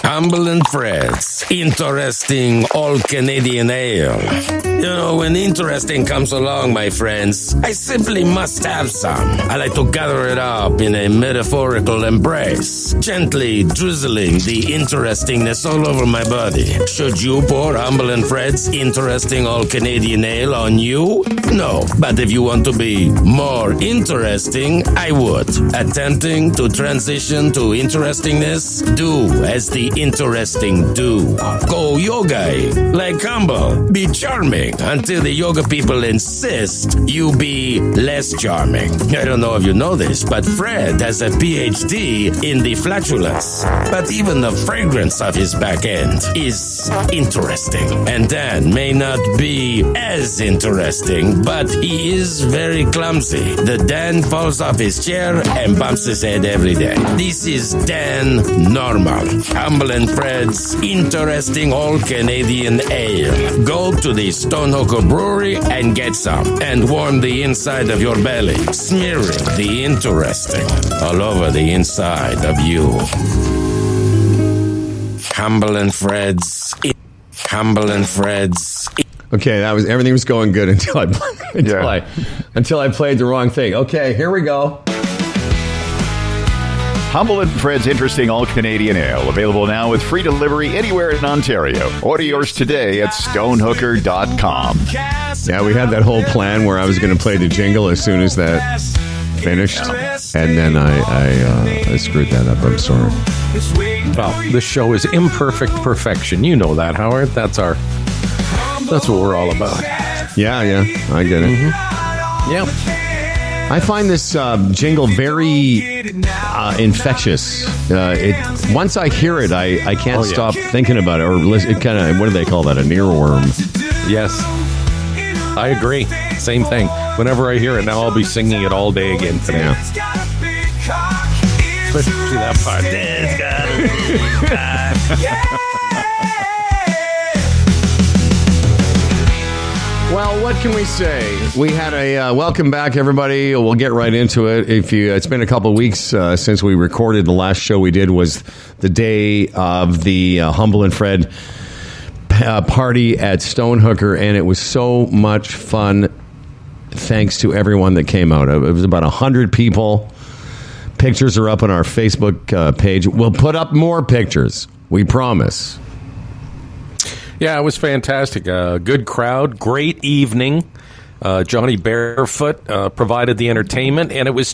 Humble and Fred's Interesting All-Canadian Ale. You know, when interesting comes along, my friends, I simply must have some. I like to gather it up in a metaphorical embrace, gently drizzling the interestingness all over my body. Should you pour Humble and Fred's Interesting All-Canadian Ale on you? No, but if you want to be more interesting, I would. Attempting to transition to interestingness? Do as the interesting do. Go yoga like Humble. Be charming until the yoga people insist you be less charming. I don't know if you know this, but Fred has a PhD in the flatulence. But even the fragrance of his back end is interesting. And Dan may not be as interesting, but he is very clumsy. The Dan falls off his chair and bumps his head every day. This is Dan Normal. Humble and Fred's Interesting All-Canadian Ale. Go to the Stonehooker Brewery and get some. And warm the inside of your belly, smearing the interesting all over the inside of you. Humble and Fred's. Humble and Fred's. Okay, that was everything was going good until I played the wrong thing. Okay, here we go. Humble and Fred's Interesting All-Canadian Ale. Available now with free delivery anywhere in Ontario. Order yours today at stonehooker.com. Yeah, we had that whole plan where I was going to play the jingle as soon as that finished. And then I screwed that up. I'm sorry. Well, this show is imperfect perfection. You know that, Howard. That's what we're all about. Yeah, I get it. Mm-hmm. Yeah. I find this jingle very infectious. Once I hear it, I can't stop thinking about it. Or it kind of, what do they call that? An earworm. Yes, I agree. Same thing. Whenever I hear it now, I'll be singing it all day again today. Yeah. Especially that part. It's got Well, what can we say? We had a welcome back, everybody. We'll get right into it. It's been a couple of weeks since we recorded. The last show we did was the day of the Humble and Fred party at Stonehooker, and it was so much fun. Thanks to everyone that came out. It was about 100 people. Pictures are up on our Facebook page. We'll put up more pictures. We promise. Yeah, it was fantastic. Good crowd, great evening. Johnny Barefoot provided the entertainment, and it was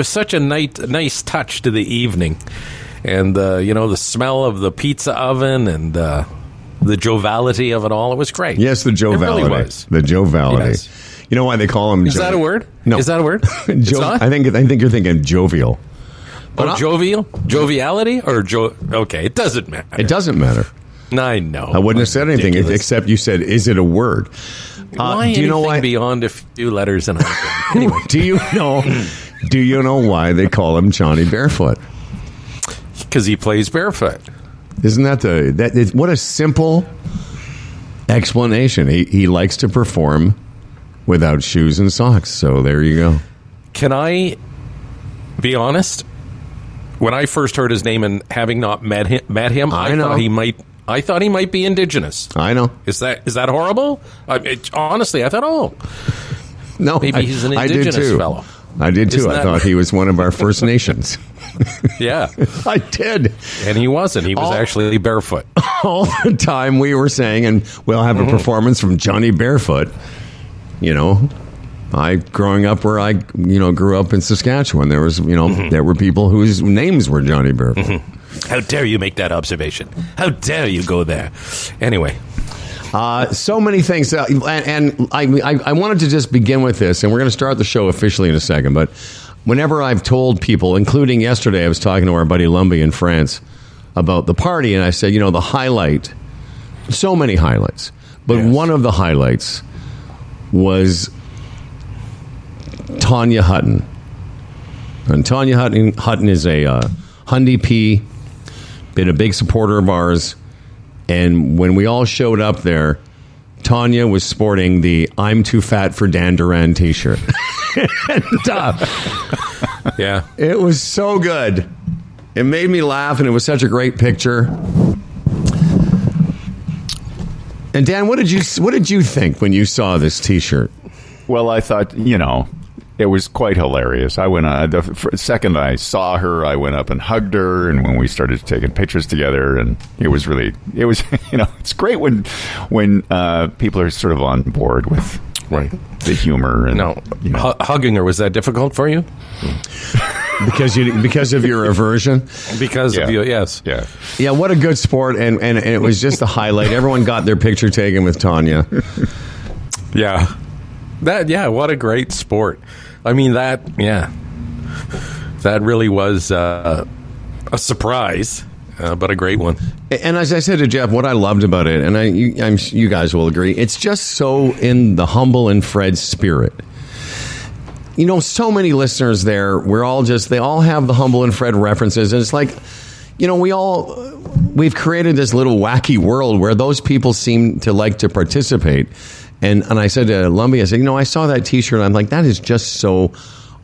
such a nice touch to the evening. And, the smell of the pizza oven and the joviality of it all, it was great. Yes, the joviality. It really was. The joviality. Yes. You know why they call him... Is that a word? No. Is that a word? It's not? I think you're thinking jovial. But jovial? Joviality? Or okay, it doesn't matter. It doesn't matter. I know. I wouldn't have said anything except you said, "Is it a word?" Why do you know why beyond a few letters and anyway? Do you know why they call him Johnny Barefoot? Because he plays barefoot. Isn't that what a simple explanation? He likes to perform without shoes and socks. So there you go. Can I be honest? When I first heard his name and having not met him, I thought he might be Indigenous. I know. Is that horrible? Honestly, I thought, no, maybe he's an Indigenous fellow. I did too. I thought he was one of our First Nations. Yeah, I did, and he wasn't. He was actually barefoot all the time. We were saying, and we'll have a performance from Johnny Barefoot. Growing up where I grew up in Saskatchewan, there was there were people whose names were Johnny Barefoot. Mm-hmm. How dare you make that observation? How dare you go there? Anyway. So many things. And I wanted to just begin with this, and we're going to start the show officially in a second. But whenever I've told people, including yesterday, I was talking to our buddy Lumbee in France about the party, and I said, the highlight, so many highlights, but one of the highlights was Tanya Hutton. And Tanya Hutton is a Hyundai P, been a big supporter of ours. And when we all showed up there, Tanya was sporting the "I'm too fat for Dan Duran" t-shirt. And, yeah. It was so good. It made me laugh, and it was such a great picture. And Dan, what did you think when you saw this T-shirt? Well, I thought, it was quite hilarious. I went the second I saw her, I went up and hugged her, and when we started taking pictures together, and it was it's great when people are sort of on board with the humor. And hugging her, was that difficult for you? Because of your aversion? Because of you, yes. Yeah, what a good sport, and it was just a highlight. Everyone got their picture taken with Tanya. Yeah. What a great sport. I mean, that really was a surprise, but a great one. And as I said to Jeff, what I loved about it, and you guys will agree, it's just so in the Humble and Fred spirit. So many listeners there, they all have the Humble and Fred references, and it's like, we've created this little wacky world where those people seem to like to participate. And I said to Lumbee, I said, I saw that T-shirt, and I'm like, that is just so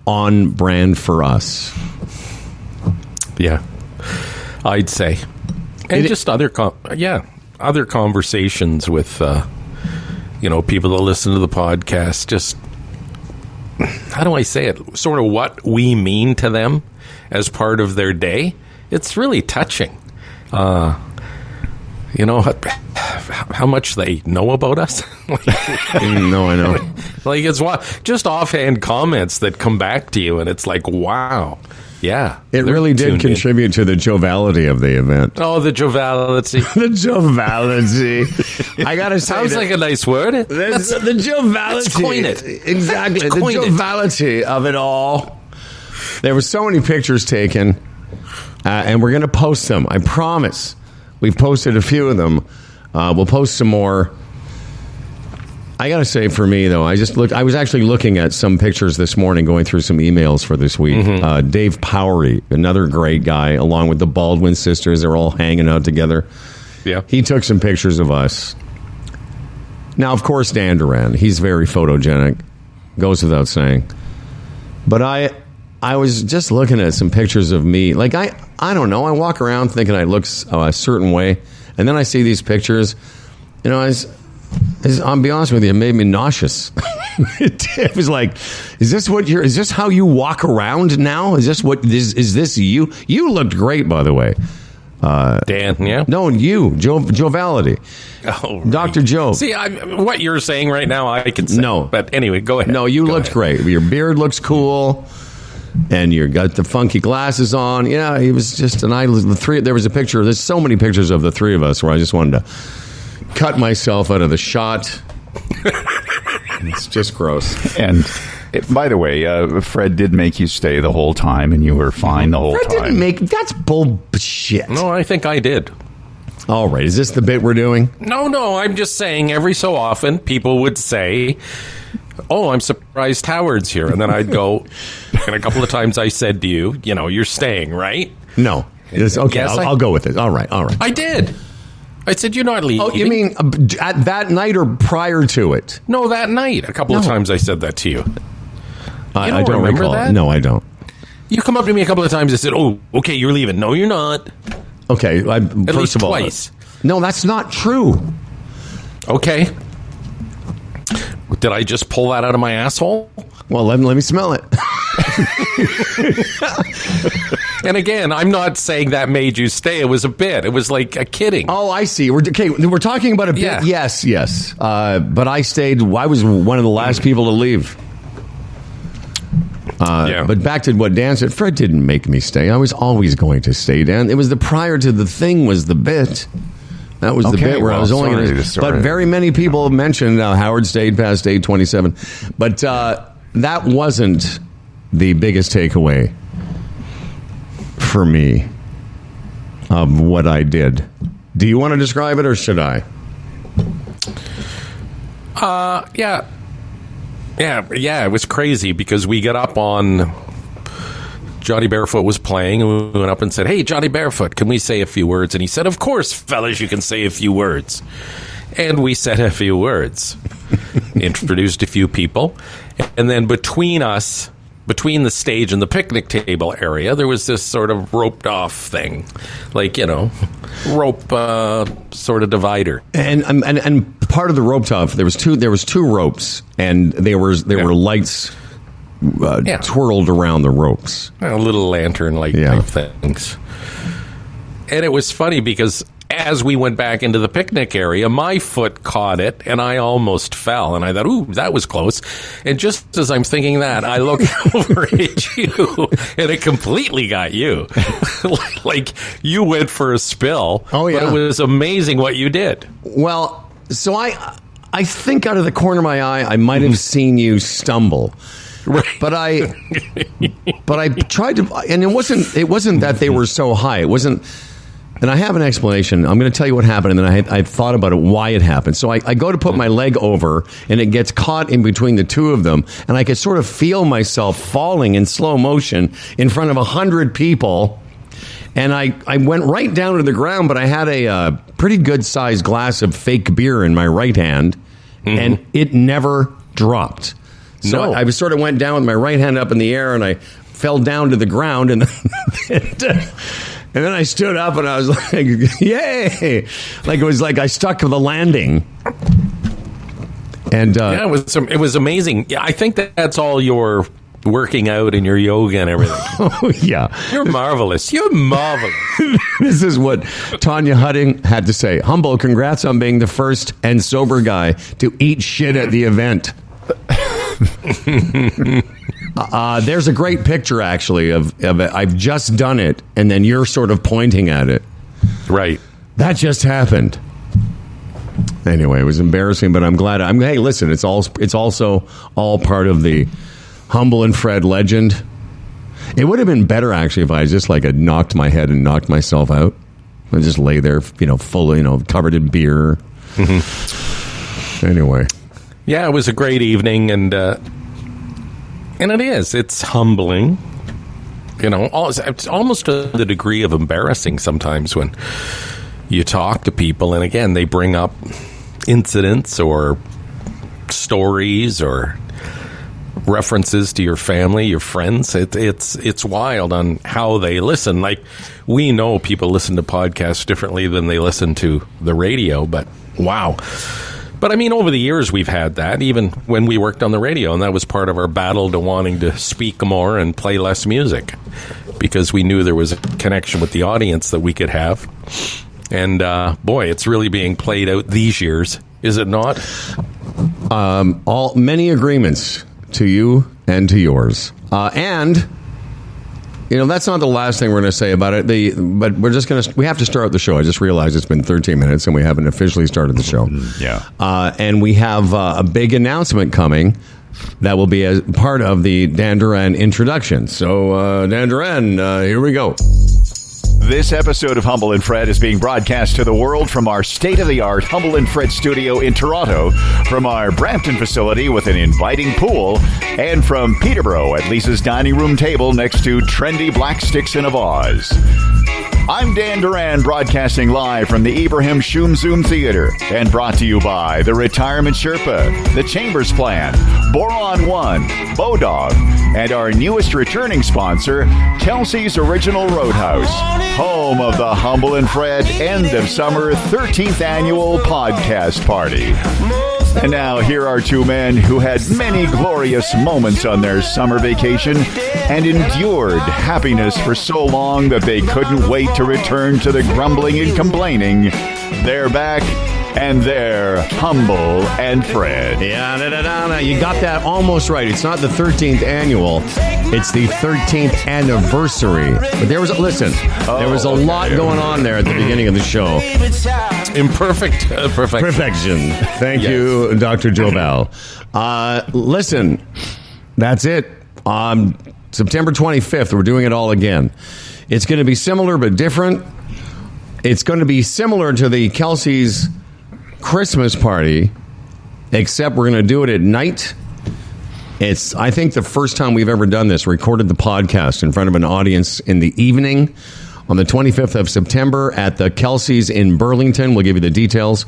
on brand for us. Yeah, I'd say. And just other conversations with, people that listen to the podcast, just, how do I say it, sort of what we mean to them as part of their day. It's really touching. How much they know about us. No, I know. Like, it's just offhand comments that come back to you, and it's like, wow. Yeah. It really did contribute to the joviality of the event. Oh, the joviality. The joviality. I got to say. Sounds like a nice word. The joviality. Let's coin it. Exactly. The joviality of it all. There were so many pictures taken, and we're going to post them. I promise. We've posted a few of them. We'll post some more. I got to say, for me, though, I was actually looking at some pictures this morning, going through some emails for this week. Mm-hmm. Dave Powery, another great guy, along with the Baldwin sisters. They're all hanging out together. Yeah. He took some pictures of us. Now, of course, Dan Duran, he's very photogenic. Goes without saying. But I was just looking at some pictures of me. Like, I don't know. I walk around thinking I look a certain way. And then I see these pictures. I'll be honest with you, it made me nauseous. It was like, is this how you walk around now? Is this you? You looked great, by the way. Dan, yeah? No, you, Joviality. Oh, right. Dr. Joe. See, what you're saying right now, I can say. No. But anyway, go ahead. No, you looked great. Your beard looks cool. And you got the funky glasses on. Yeah, he was just there was a picture. There's so many pictures of the three of us where I just wanted to cut myself out of the shot. It's just gross. And by the way, Fred did make you stay the whole time, and you were fine the whole time. Fred didn't make. That's bullshit. No, I think I did. All right, is this the bit we're doing? No, I'm just saying every so often people would say, oh, I'm surprised Howard's here. And then I'd go, and a couple of times I said to you, you're staying, right? No. Okay, yes, I'll go with it. All right. I did. I said, you're not leaving. Oh, you mean at that night or prior to it? No, that night. A couple of times I said that to you. I don't remember that? No, I don't. You come up to me a couple of times and said, oh, okay, you're leaving. No, you're not. Okay, At least of all, twice. No, that's not true. Okay. Did I just pull that out of my asshole? Well, let me smell it. And again, I'm not saying that made you stay. It was a bit. It was like a kidding. Oh, I see. We're talking about a bit. Yeah. Yes. But I stayed. I was one of the last people to leave. But back to what Dan said. Fred didn't make me stay. I was always going to stay, Dan. It was prior to the thing was the bit. That was the bit where I was only going to. But very many people mentioned Howard stayed past 8:27. But that wasn't the biggest takeaway for me of what I did. Do you want to describe it, or should I? Yeah. It was crazy because we got up on. Johnny Barefoot was playing, and we went up and said, hey, Johnny Barefoot, can we say a few words? And he said, of course, fellas, you can say a few words. And we said a few words, introduced a few people. And then between us, between the stage and the picnic table area, there was this sort of roped off thing, like, rope sort of divider. And part of the roped off, there was two ropes, and there were lights twirled around the ropes. Little lantern light type things. And it was funny because as we went back into the picnic area, my foot caught it, and I almost fell. And I thought, ooh, that was close. And just as I'm thinking that, I look over at you, and it completely got you. Like you went for a spill. Oh, yeah. But it was amazing what you did. Well, so I think out of the corner of my eye, I might have seen you stumble. Right. But I tried to, and it wasn't that they were so high. It wasn't. And I have an explanation. I'm going to tell you what happened, and then I thought about it, why it happened. So I go to put my leg over, and it gets caught in between the two of them, and I could sort of feel myself falling in slow motion in front of 100 people. And I went right down to the ground, but I had a pretty good-sized glass of fake beer in my right hand, and it never dropped. So I sort of went down with my right hand up in the air, and I fell down to the ground, and and then I stood up, and I was like, yay! Like it was like I stuck to the landing. And it was amazing. Yeah, I think that's all your working out and your yoga and everything. Oh, yeah. You're marvelous. You're marvelous. This is what Tanya Hutting had to say. Humble, congrats on being the first and sober guy to eat shit at the event. There's a great picture, actually, of it. I've just done it, and then you're sort of pointing at it. Right. That just happened. Anyway, it was embarrassing, but I'm glad. Hey, listen, it's also all part of the Humble and Fred legend. It would have been better, actually, if I just had knocked my head and knocked myself out. I just lay there, full, covered in beer. Anyway. Yeah, it was a great evening, and it is. It's humbling. It's almost to the degree of embarrassing sometimes when you talk to people, and again, they bring up incidents or stories or references to your family, your friends. It's wild on how they listen. Like, we know people listen to podcasts differently than they listen to the radio, but wow. But I mean, over the years, we've had that, even when we worked on the radio, and that was part of our battle to wanting to speak more and play less music, because we knew there was a connection with the audience that we could have. And boy, it's really being played out these years, is it not? Many agreements to you and to yours. And that's not the last thing we're going to say about it. But we have to start the show. I just realized it's been 13 minutes and we haven't officially started the show. Yeah. And we have a big announcement coming that will be as part of the Dan Duran introduction. So, Dan Duran, here we go. This episode of Humble and Fred is being broadcast to the world from our state-of-the-art Humble and Fred studio in Toronto, from our Brampton facility with an inviting pool, and from Peterborough at Lisa's dining room table next to trendy Black Sticks of Oz. I'm Dan Duran, broadcasting live from the Ibrahim Shoom Zoom Theater, and brought to you by the Retirement Sherpa, the Chambers Plan, Boron One, Bodog, and our newest returning sponsor, Kelsey's Original Roadhouse, home of the Humble and Fred End of Summer 13th Annual Podcast Party. And now, here are two men who had many glorious moments on their summer vacation and endured happiness for so long that they couldn't wait to return to the grumbling and complaining. They're back, and they're Humble and Fred. Yeah, you got that almost right. It's not the 13th annual. It's the 13th anniversary. But there was a lot going on there at the beginning of the show. Imperfect perfection. Thank you, Dr. Joe Bell. Listen, that's it. September 25th, we're doing it all again. It's going to be similar but different. It's going to be similar to the Kelsey's Christmas party, except we're going to do it at night. It's, I think, the first time we've ever done this, recorded the podcast in front of an audience in the evening on the 25th of September at the Kelsey's in Burlington. We'll give you the details.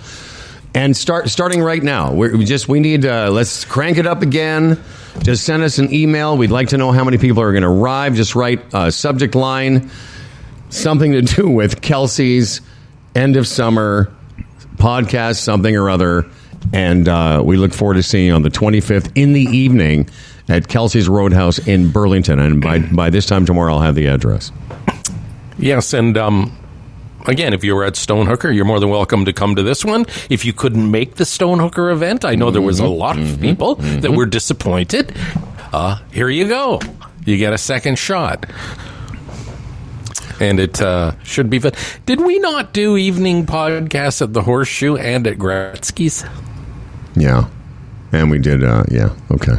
And starting right now, we need let's crank it up again. Just send us an email. We'd like to know how many people are going to arrive. Just write a subject line, something to do with Kelsey's end of summer podcast, something or other. And we look forward to seeing you on the 25th in the evening at Kelsey's Roadhouse in Burlington. And by this time tomorrow, I'll have the address. Yes, and again, if you were at Stonehooker, you're more than welcome to come to this one. If you couldn't make the Stonehooker event, I know there was a lot of people that were disappointed. Here you go. You get a second shot. And it should be fun. Did we not do evening podcasts at the Horseshoe and at Gretzky's? Yeah. And we did, yeah, okay.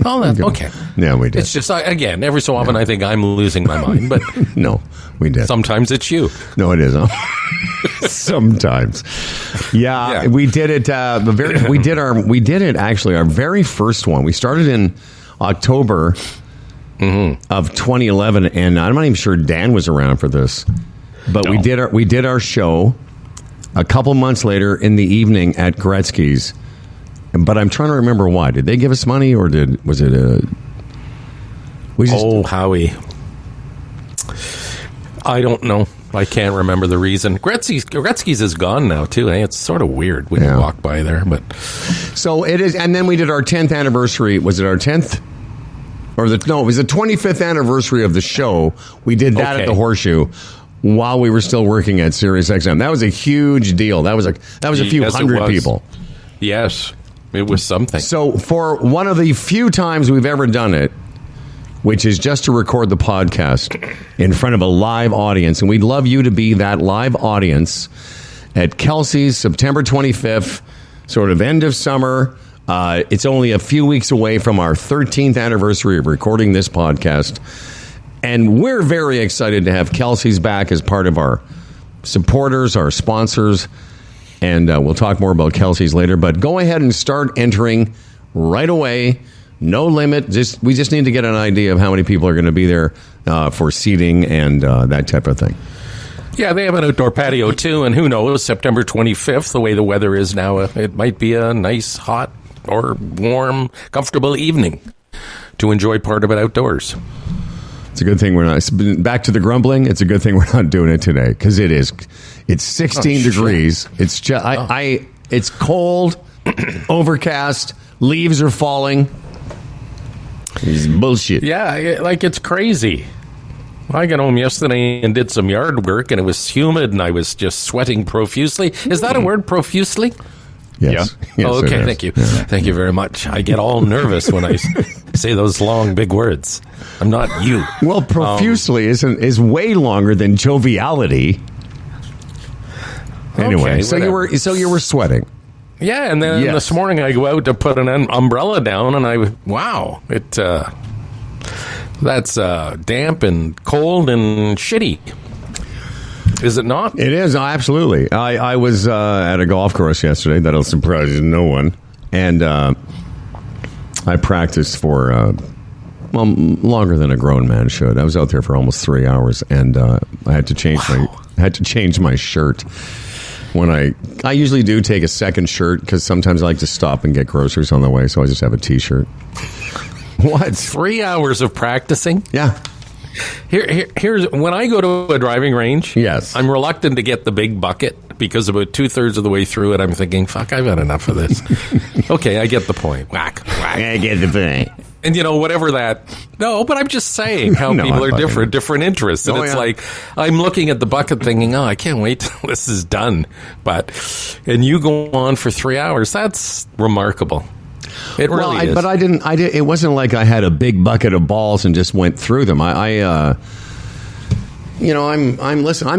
Oh, that, okay. Yeah, we did. It's just, again, every so often I think I'm losing my mind, but no, we did. Sometimes it's you. No, it isn't. Sometimes. Yeah, we did it. We did it actually. Our very first one. We started in October of 2011, and I'm not even sure Dan was around for this, but no. we did our show a couple months later in the evening at Gretzky's. But I'm trying to remember why. Did they give us money, or was it a? Howie. I don't know. I can't remember the reason. Gretzky's is gone now too. It's sort of weird when you walk by there, but so it is. And then we did our 10th anniversary. Was it our 10th? It was the 25th anniversary of the show. We did that at the Horseshoe while we were still working at SiriusXM. That was a huge deal. That was a few hundred people. Yes. It was something. So for one of the few times we've ever done it, which is just to record the podcast in front of a live audience, and we'd love you to be that live audience at Kelsey's September 25th, sort of end of summer. It's only a few weeks away from our 13th anniversary of recording this podcast, and we're very excited to have Kelsey's back as part of our supporters, our sponsors. And we'll talk more about Kelsey's later. But go ahead and start entering right away. No limit. We just need to get an idea of how many people are going to be there for seating and that type of thing. Yeah, they have an outdoor patio, too. And who knows, September 25th, the way the weather is now, it might be a nice, hot, or warm, comfortable evening to enjoy part of it outdoors. It's a good thing we're not. Back to the grumbling. It's a good thing we're not doing it today because it's 16 degrees. It's just it's cold, overcast, leaves are falling. It's bullshit. Yeah, it's crazy. I got home yesterday and did some yard work, and it was humid, and I was just sweating profusely. Is that a word, profusely? Yes. Yeah. Yes, okay, thank you. Yeah. Thank you very much. I get all nervous when I say those long, big words. I'm not you. Well, profusely is way longer than joviality. Anyway, okay, so you were sweating. Yeah, and then this morning I go out to put an umbrella down, and that's damp and cold and shitty. Is it not? It is, absolutely. I was at a golf course yesterday. That'll surprise no one. And I practiced for, longer than a grown man should. I was out there for almost 3 hours, and I had to change my shirt. When I usually do take a second shirt, because sometimes I like to stop and get groceries on the way, so I just have a T-shirt. What? 3 hours of practicing? Yeah. Here's when I go to a driving range. Yes, I'm reluctant to get the big bucket because about 2/3 of the way through it, I'm thinking, "Fuck, I've had enough of this." Okay, I get the point. Whack, whack. I get the point. And whatever that. No, but I'm just saying how people are different interests, and it's like I'm looking at the bucket, thinking, "Oh, I can't wait till this is done." And you go on for 3 hours. That's remarkable. It really is. But I didn't. It wasn't like I had a big bucket of balls and just went through them. I'm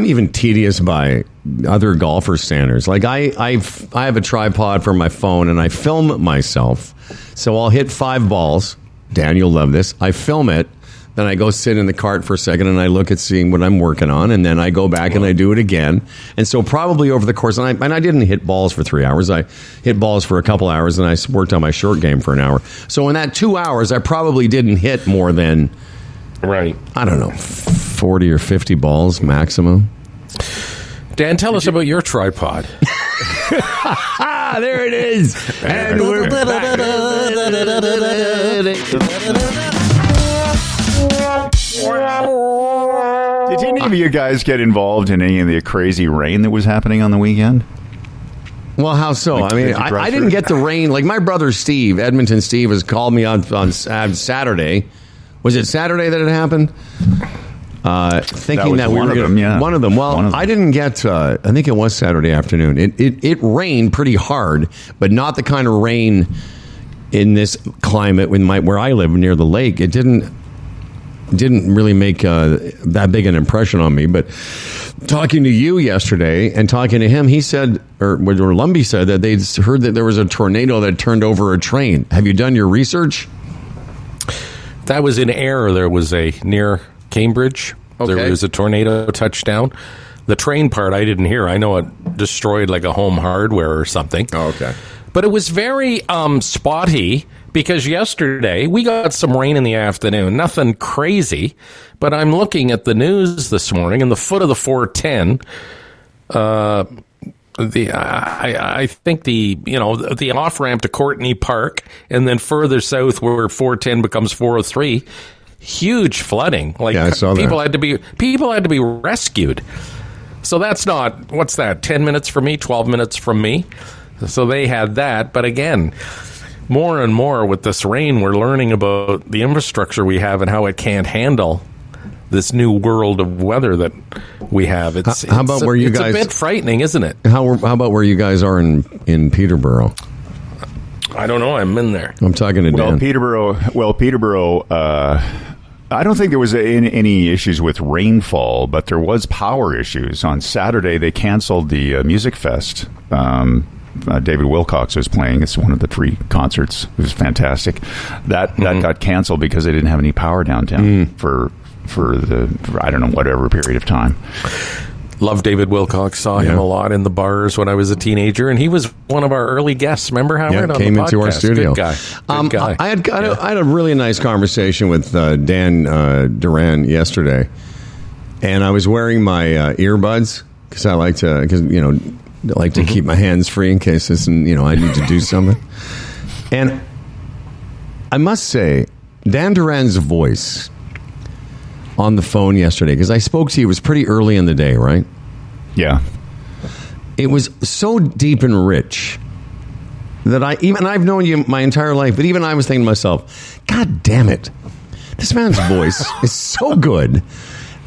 even tedious by other golfer standards. Like I have a tripod for my phone and I film myself. So I'll hit 5 balls. Dan, you'll love this. I film it. Then I go sit in the cart for a second and I look at seeing what I'm working on, and then I go back and I do it again. And so probably over the course, and I didn't hit balls for 3 hours. I hit balls for a couple hours, and I worked on my short game for an hour. So in that 2 hours, I probably didn't hit more than, I don't know, 40 or 50 balls maximum. Dan, tell us about your tripod. There it is. And we're back. Did any of you guys get involved in any of the crazy rain that was happening on the weekend? Well, how so? Like, I mean, did you drive I through didn't it? get the rain. Like my brother Steve, Edmonton Steve, has called me on Saturday. Was it Saturday that it happened? Thinking was that we one were of gonna, them, yeah. one of them. Well, One of them. I didn't get. I think it was Saturday afternoon. It rained pretty hard, but not the kind of rain in this climate where I live near the lake. It didn't really make that big an impression on me. But talking to you yesterday and talking to him, he said, or Lumbee said that they'd heard that there was a tornado that turned over a train. Have you done your research? That was in Ayr. There was a near Cambridge. Okay. There was a tornado touchdown. The train part I didn't hear. I know it destroyed like a home hardware or something. Oh, okay. But it was very spotty because yesterday we got some rain in the afternoon. Nothing crazy. But I'm looking at the news this morning, and the foot of the 410, I think the off ramp to Courtney Park, and then further south where 410 becomes 403, huge flooding. Like Yeah, I saw that. people had to be rescued. So that's not, what's that? 10 minutes from me, 12 minutes from me. So they had that, but again, more and more with this rain, we're learning about the infrastructure we have and how it can't handle this new world of weather that we have. It's How about where you guys? It's a bit frightening, isn't it? How about where you guys are in Peterborough? I don't know. I'm in there. I'm talking to Dan. Peterborough. I don't think there was any issues with rainfall, but there was power issues. On Saturday, they canceled the Music Fest. David Wilcox was playing. It's one of the 3 concerts. It was fantastic. That got canceled because they didn't have any power downtown for I don't know, whatever period of time. Love David Wilcox. Saw him a lot in the bars when I was a teenager, and he was one of our early guests. Remember, Howard? Yeah, on came the into our podcast? studio. Good guy. I had a really nice conversation with Dan Duran yesterday, and I was wearing my earbuds because I like to keep my hands free in case I need to do something. And I must say, Dan Duran's voice on the phone yesterday, because I spoke to you, it was pretty early in the day, right? Yeah. It was so deep and rich that I've known you my entire life, but even I was thinking to myself, God damn it, this man's voice is so good.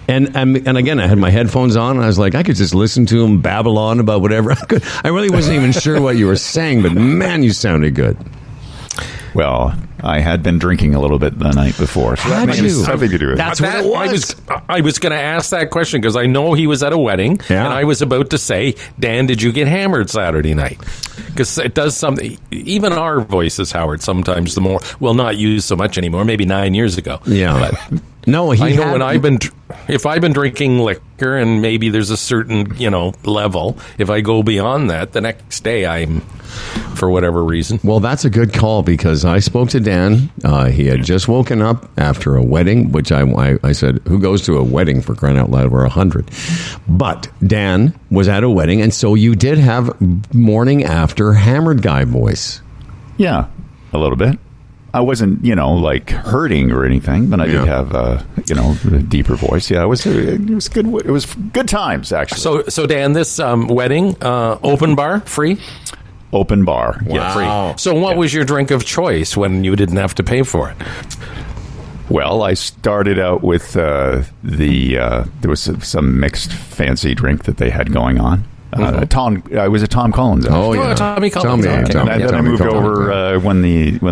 And again, I had my headphones on, and I was like, I could just listen to him babble on about whatever I could. I really wasn't even sure what you were saying, but man, you sounded good. Well, I had been drinking a little bit the night before, so that Had may you? have something to do with it. That's what it was. I was going to ask that question because I know he was at a wedding, Yeah. and I was about to say, Dan, did you get Saturday night? Because it does something. Even our voices, Howard, sometimes will not use so much anymore. Maybe 9 years ago. Yeah. But No, I know if I've been drinking liquor and maybe there's a certain, level, if I go beyond that, the next day I'm, for whatever reason. Well, that's a good call because I spoke to Dan. He had just woken up after a wedding, which I said, who goes to a wedding for crying out loud? We're 100. But Dan was at a wedding, and so you did have morning after hammered guy voice. Yeah, a little bit. I wasn't, like hurting or anything, but I did have, a deeper voice. Yeah, it was good. It was good times, actually. So Dan, this wedding, open bar, free? Open bar. Wow. Yeah, Free. So what was your drink of choice when you didn't have to pay for it? well, I started out with there was some mixed fancy drink that they had going on. I was at Tom Collins. Actually. Oh, yeah. Tommy Collins. Tommy, Okay. Tommy. And then I Tommy moved Collins. over when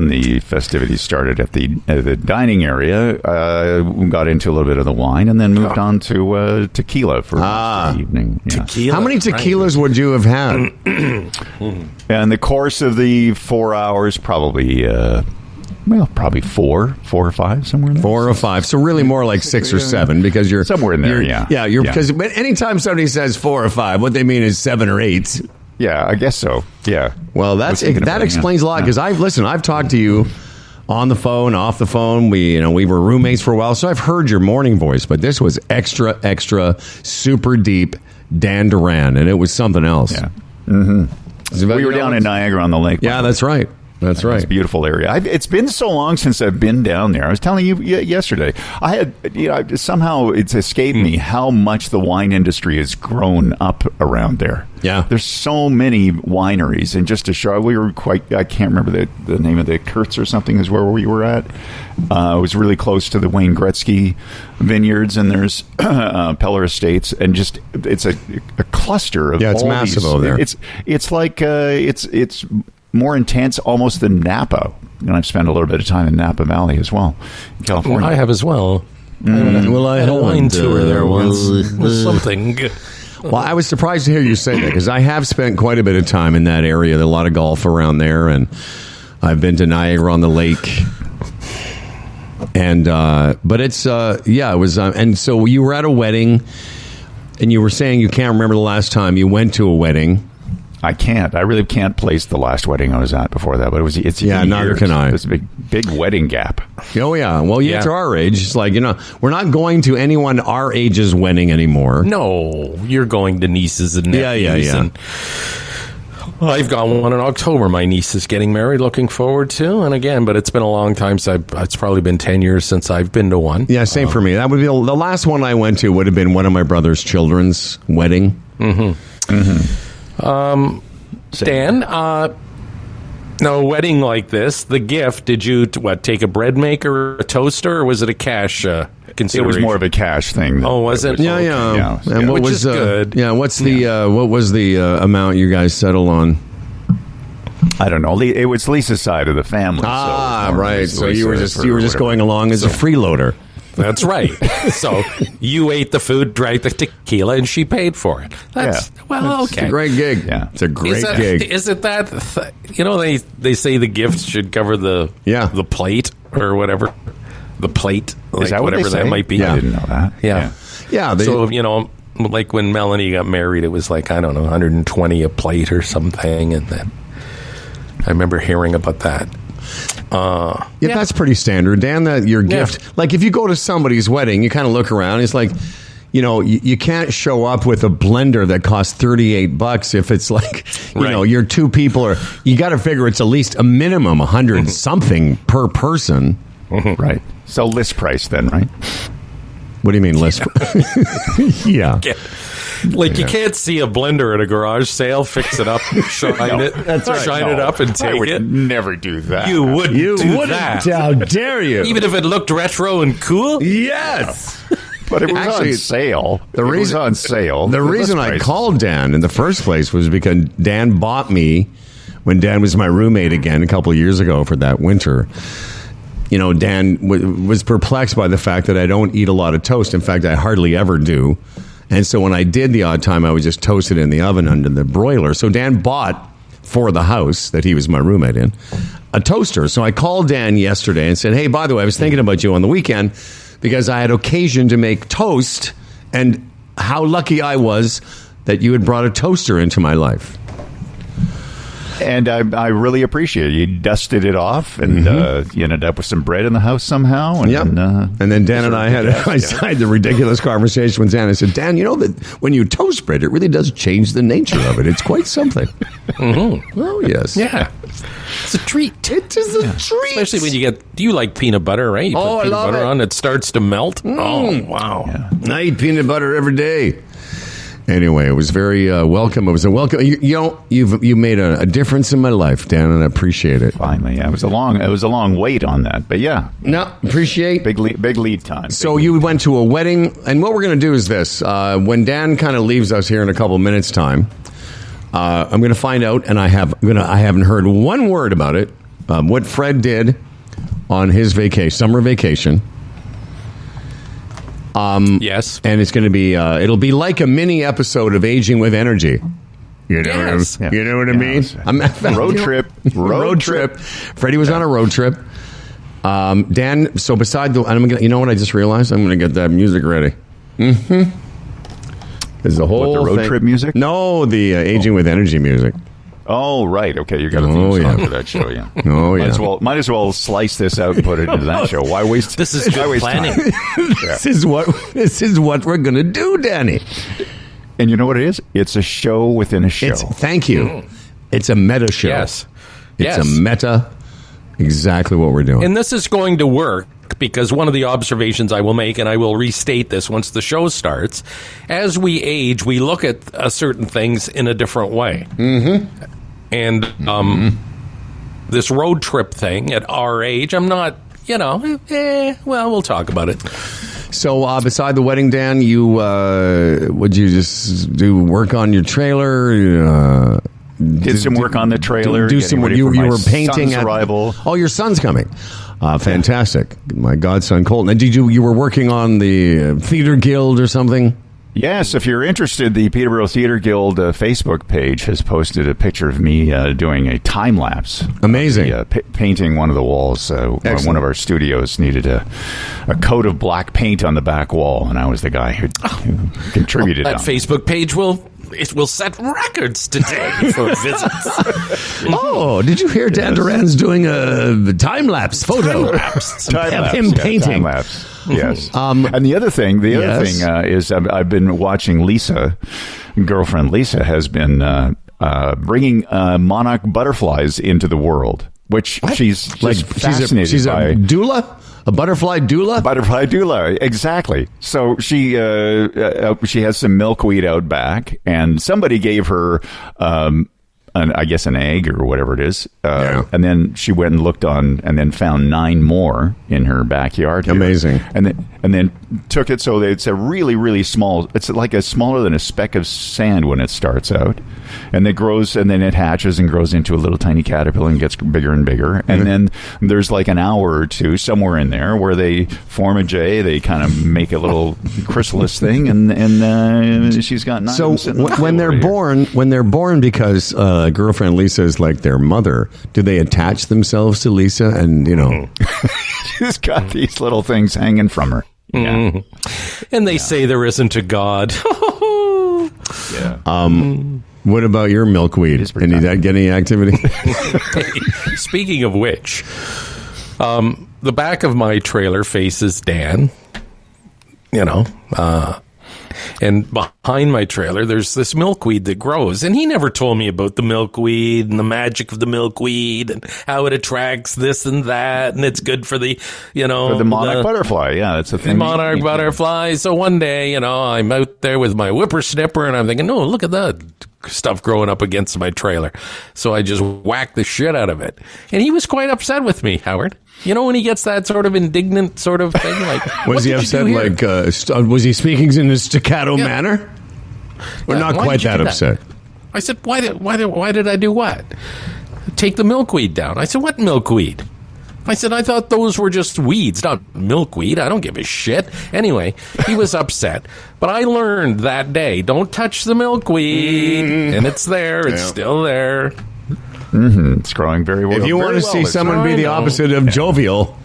the festivities started at the dining area. Got into a little bit of the wine, and then moved on to tequila for the evening. Yeah. Tequila. How many tequilas would you have had? And the course of the 4 hours, probably four or five, somewhere in there. 4 or 5. So really more like 6 or 7 because you're Somewhere in there, yeah. Yeah, Yeah. because anytime somebody says 4 or 5, what they mean is 7 or 8. Yeah, I guess so. Yeah. Well, I was thinking of that it, explains a lot because I've talked to you on the phone, off the phone. We were roommates for a while, so I've heard your morning voice, but this was extra super deep Dan Duran, and it was something else. Yeah. We were down in Niagara on the Lake. Yeah, that's right. That's right. It's a beautiful area. It's been so long since I've been down there. I was telling you yesterday. I had, somehow it's escaped me how much the wine industry has grown up around there. Yeah. There's so many wineries. And just to show, we were I can't remember the name of the Kurtz or something is where we were at. It was really close to the Wayne Gretzky vineyards, and there's Peller Estates, and just it's a cluster of it's all massive these, over there. It's like it's more intense almost than Napa. And I've spent a little bit of time in Napa Valley as well, in California. I have as well. Well, I had a wine haven't, tour there once. It was something. Well, I was surprised to hear you say that, because I have spent quite a bit of time in that area. There's a lot of golf around there, and I've been to Niagara on the Lake. And but it's it was and so you were at a wedding, and you were saying you can't remember the last time you went to a wedding. I can't. I really can't place the last wedding I was at before that. But it's neither years. can I. There's a big wedding gap. Oh yeah. Well, yeah, to our age, it's like we're not going to anyone our age's wedding anymore. No, you're going to nieces and nephews. Yeah. And I've got one in October. My niece is getting married. Looking forward to. And again, but it's been a long time. It's probably been 10 years since I've been to one. Yeah, same for me. That would be the last one I went to. Would have been one of my brother's children's wedding. Dan, no, a wedding like this, the gift, did you take a bread maker, a toaster, or was it a cash consideration? It was more of a cash thing. Oh, was it? Yeah. And what Which was is good. Yeah, what was the amount you guys settled on? I don't know. It was Lisa's side of the family. Right. So you were just going along as a freeloader. That's right. So you ate the food, drank the tequila, and she paid for it. Okay. It's a great gig. Yeah. It's a great gig. Isn't that, they say the gifts should cover the plate or whatever. The plate, is that whatever what they say? that might be. Yeah. I didn't know that. Yeah. So, like when Melanie got married, it was like, I don't know, 120 a plate or something. And then I remember hearing about that. That's pretty standard, Dan. That your gift, like if you go to somebody's wedding, you kind of look around. It's like, you can't show up with a blender that costs $38 if it's like, you're two people, or you got to figure it's at least a minimum 100 something per person, right? So list price then, right? What do you mean list? Yeah. Like you can't see a blender at a garage sale, fix it up, shine it, shine it up, and take I would it. Never do that. You wouldn't do that. How dare you? Even if it looked retro and cool. Yes. But it was on sale. The reason I called Dan in the first place was because Dan bought me, when Dan was my roommate again a couple of years ago for that winter. Dan was perplexed by the fact that I don't eat a lot of toast. In fact, I hardly ever do. And so when I did the odd time, I would just toast it in the oven under the broiler. So Dan bought, for the house that he was my roommate in, a toaster. So I called Dan yesterday and said, hey, by the way, I was thinking about you on the weekend because I had occasion to make toast, and how lucky I was that you had brought a toaster into my life. And I really appreciate it. You dusted it off, and you ended up with some bread in the house somehow. And, and then Dan and I had the ridiculous conversation with Dan. I said, Dan, you know that when you toast bread, it really does change the nature of it. It's quite something. Oh, yes. Yeah. It's a treat. It is a treat. Especially when do you like peanut butter, right? You put I peanut love butter it. on, it starts to melt. Oh, wow. Yeah. I eat peanut butter every day. Anyway, it was very welcome. It was a welcome. You made a difference in my life, Dan, and I appreciate it. Finally, yeah. It was a long wait on that, but yeah. No, appreciate big lead time. So you went to a wedding, and what we're going to do is this: when Dan kind of leaves us here in a couple of minutes' time, I'm going to find out, and I haven't heard one word about it. What Fred did on his summer vacation. Yes, and it's going to be it'll be like a mini episode of Aging with Energy. You know what I mean? Road trip. Freddie was on a road trip. Dan, so beside you know what I just realized? I'm going to get that music ready. There's the whole the road trip music? No, the Aging with Energy music. Oh, right. Okay, you got a theme song for that show, yeah. Oh, yeah. Might as well slice this out and put it into that show. Why waste? This is good planning. This is what we're going to do, Danny. And you know what it is? It's a show within a show. Thank you. It's a meta show. Yes. It's a meta. Exactly what we're doing. And this is going to work because one of the observations I will make, and I will restate this once the show starts, as we age, we look at certain things in a different way. Mm-hmm. And this road trip thing at our age, I'm not, well, we'll talk about it. So beside the wedding, Dan, would you just do work on your trailer? Did some work on the trailer. Do some. You were painting at arrival. Oh, your son's coming. Fantastic. My godson Colton. And you were working on the Theater Guild or something? Yes, if you're interested, the Peterborough Theatre Guild Facebook page has posted a picture of me doing a time lapse. Amazing. Painting one of the walls. One of our studios needed a coat of black paint on the back wall, and I was the guy who contributed. That Facebook page will set records today for visits. Oh, did you hear Dan Duran's doing a time-lapse photo of him painting? Time-lapse. Yes. And the other thing is I've been watching Lisa, girlfriend Lisa, has been bringing monarch butterflies into the world, which she's fascinated she's by. A doula? A butterfly doula? Butterfly doula, exactly. So she has some milkweed out back, and somebody gave her, I guess, an egg or whatever it is. And then she went and looked on, and then found 9 more in her backyard. Here. Amazing. And then took it so that it's a really, really small. It's like smaller than a speck of sand when it starts out, and it grows, and then it hatches and grows into a little tiny caterpillar and gets bigger and bigger. And then there's like an hour or two somewhere in there where they form a J. They kind of make a little chrysalis thing, and she's got 9. So when they're born, because girlfriend Lisa is like their mother, do they attach themselves to Lisa? And she's got these little things hanging from her. Yeah. And they say there isn't a God. Yeah. What about your milkweed? Any activity? Speaking of which, the back of my trailer faces Dan. And behind my trailer, there's this milkweed that grows. And he never told me about the milkweed and the magic of the milkweed and how it attracts this and that. And it's good for the, for the monarch butterfly. Yeah, that's the thing. Monarch butterfly. So one day, I'm out there with my whippersnapper and I'm thinking, oh, look at that stuff growing up against my trailer. So I just whacked the shit out of it. And he was quite upset with me, Howard. When he gets that sort of indignant sort of thing, like, was he upset? Like, was he speaking in a staccato manner? Or not quite that upset? I said, why did I do what? Take the milkweed down. I said, what milkweed? I said, I thought those were just weeds, not milkweed. I don't give a shit. Anyway, he was upset. But I learned that day, don't touch the milkweed. And it's there. It's still there. Mm-hmm. It's growing very well. If you want to see someone be the opposite of jovial,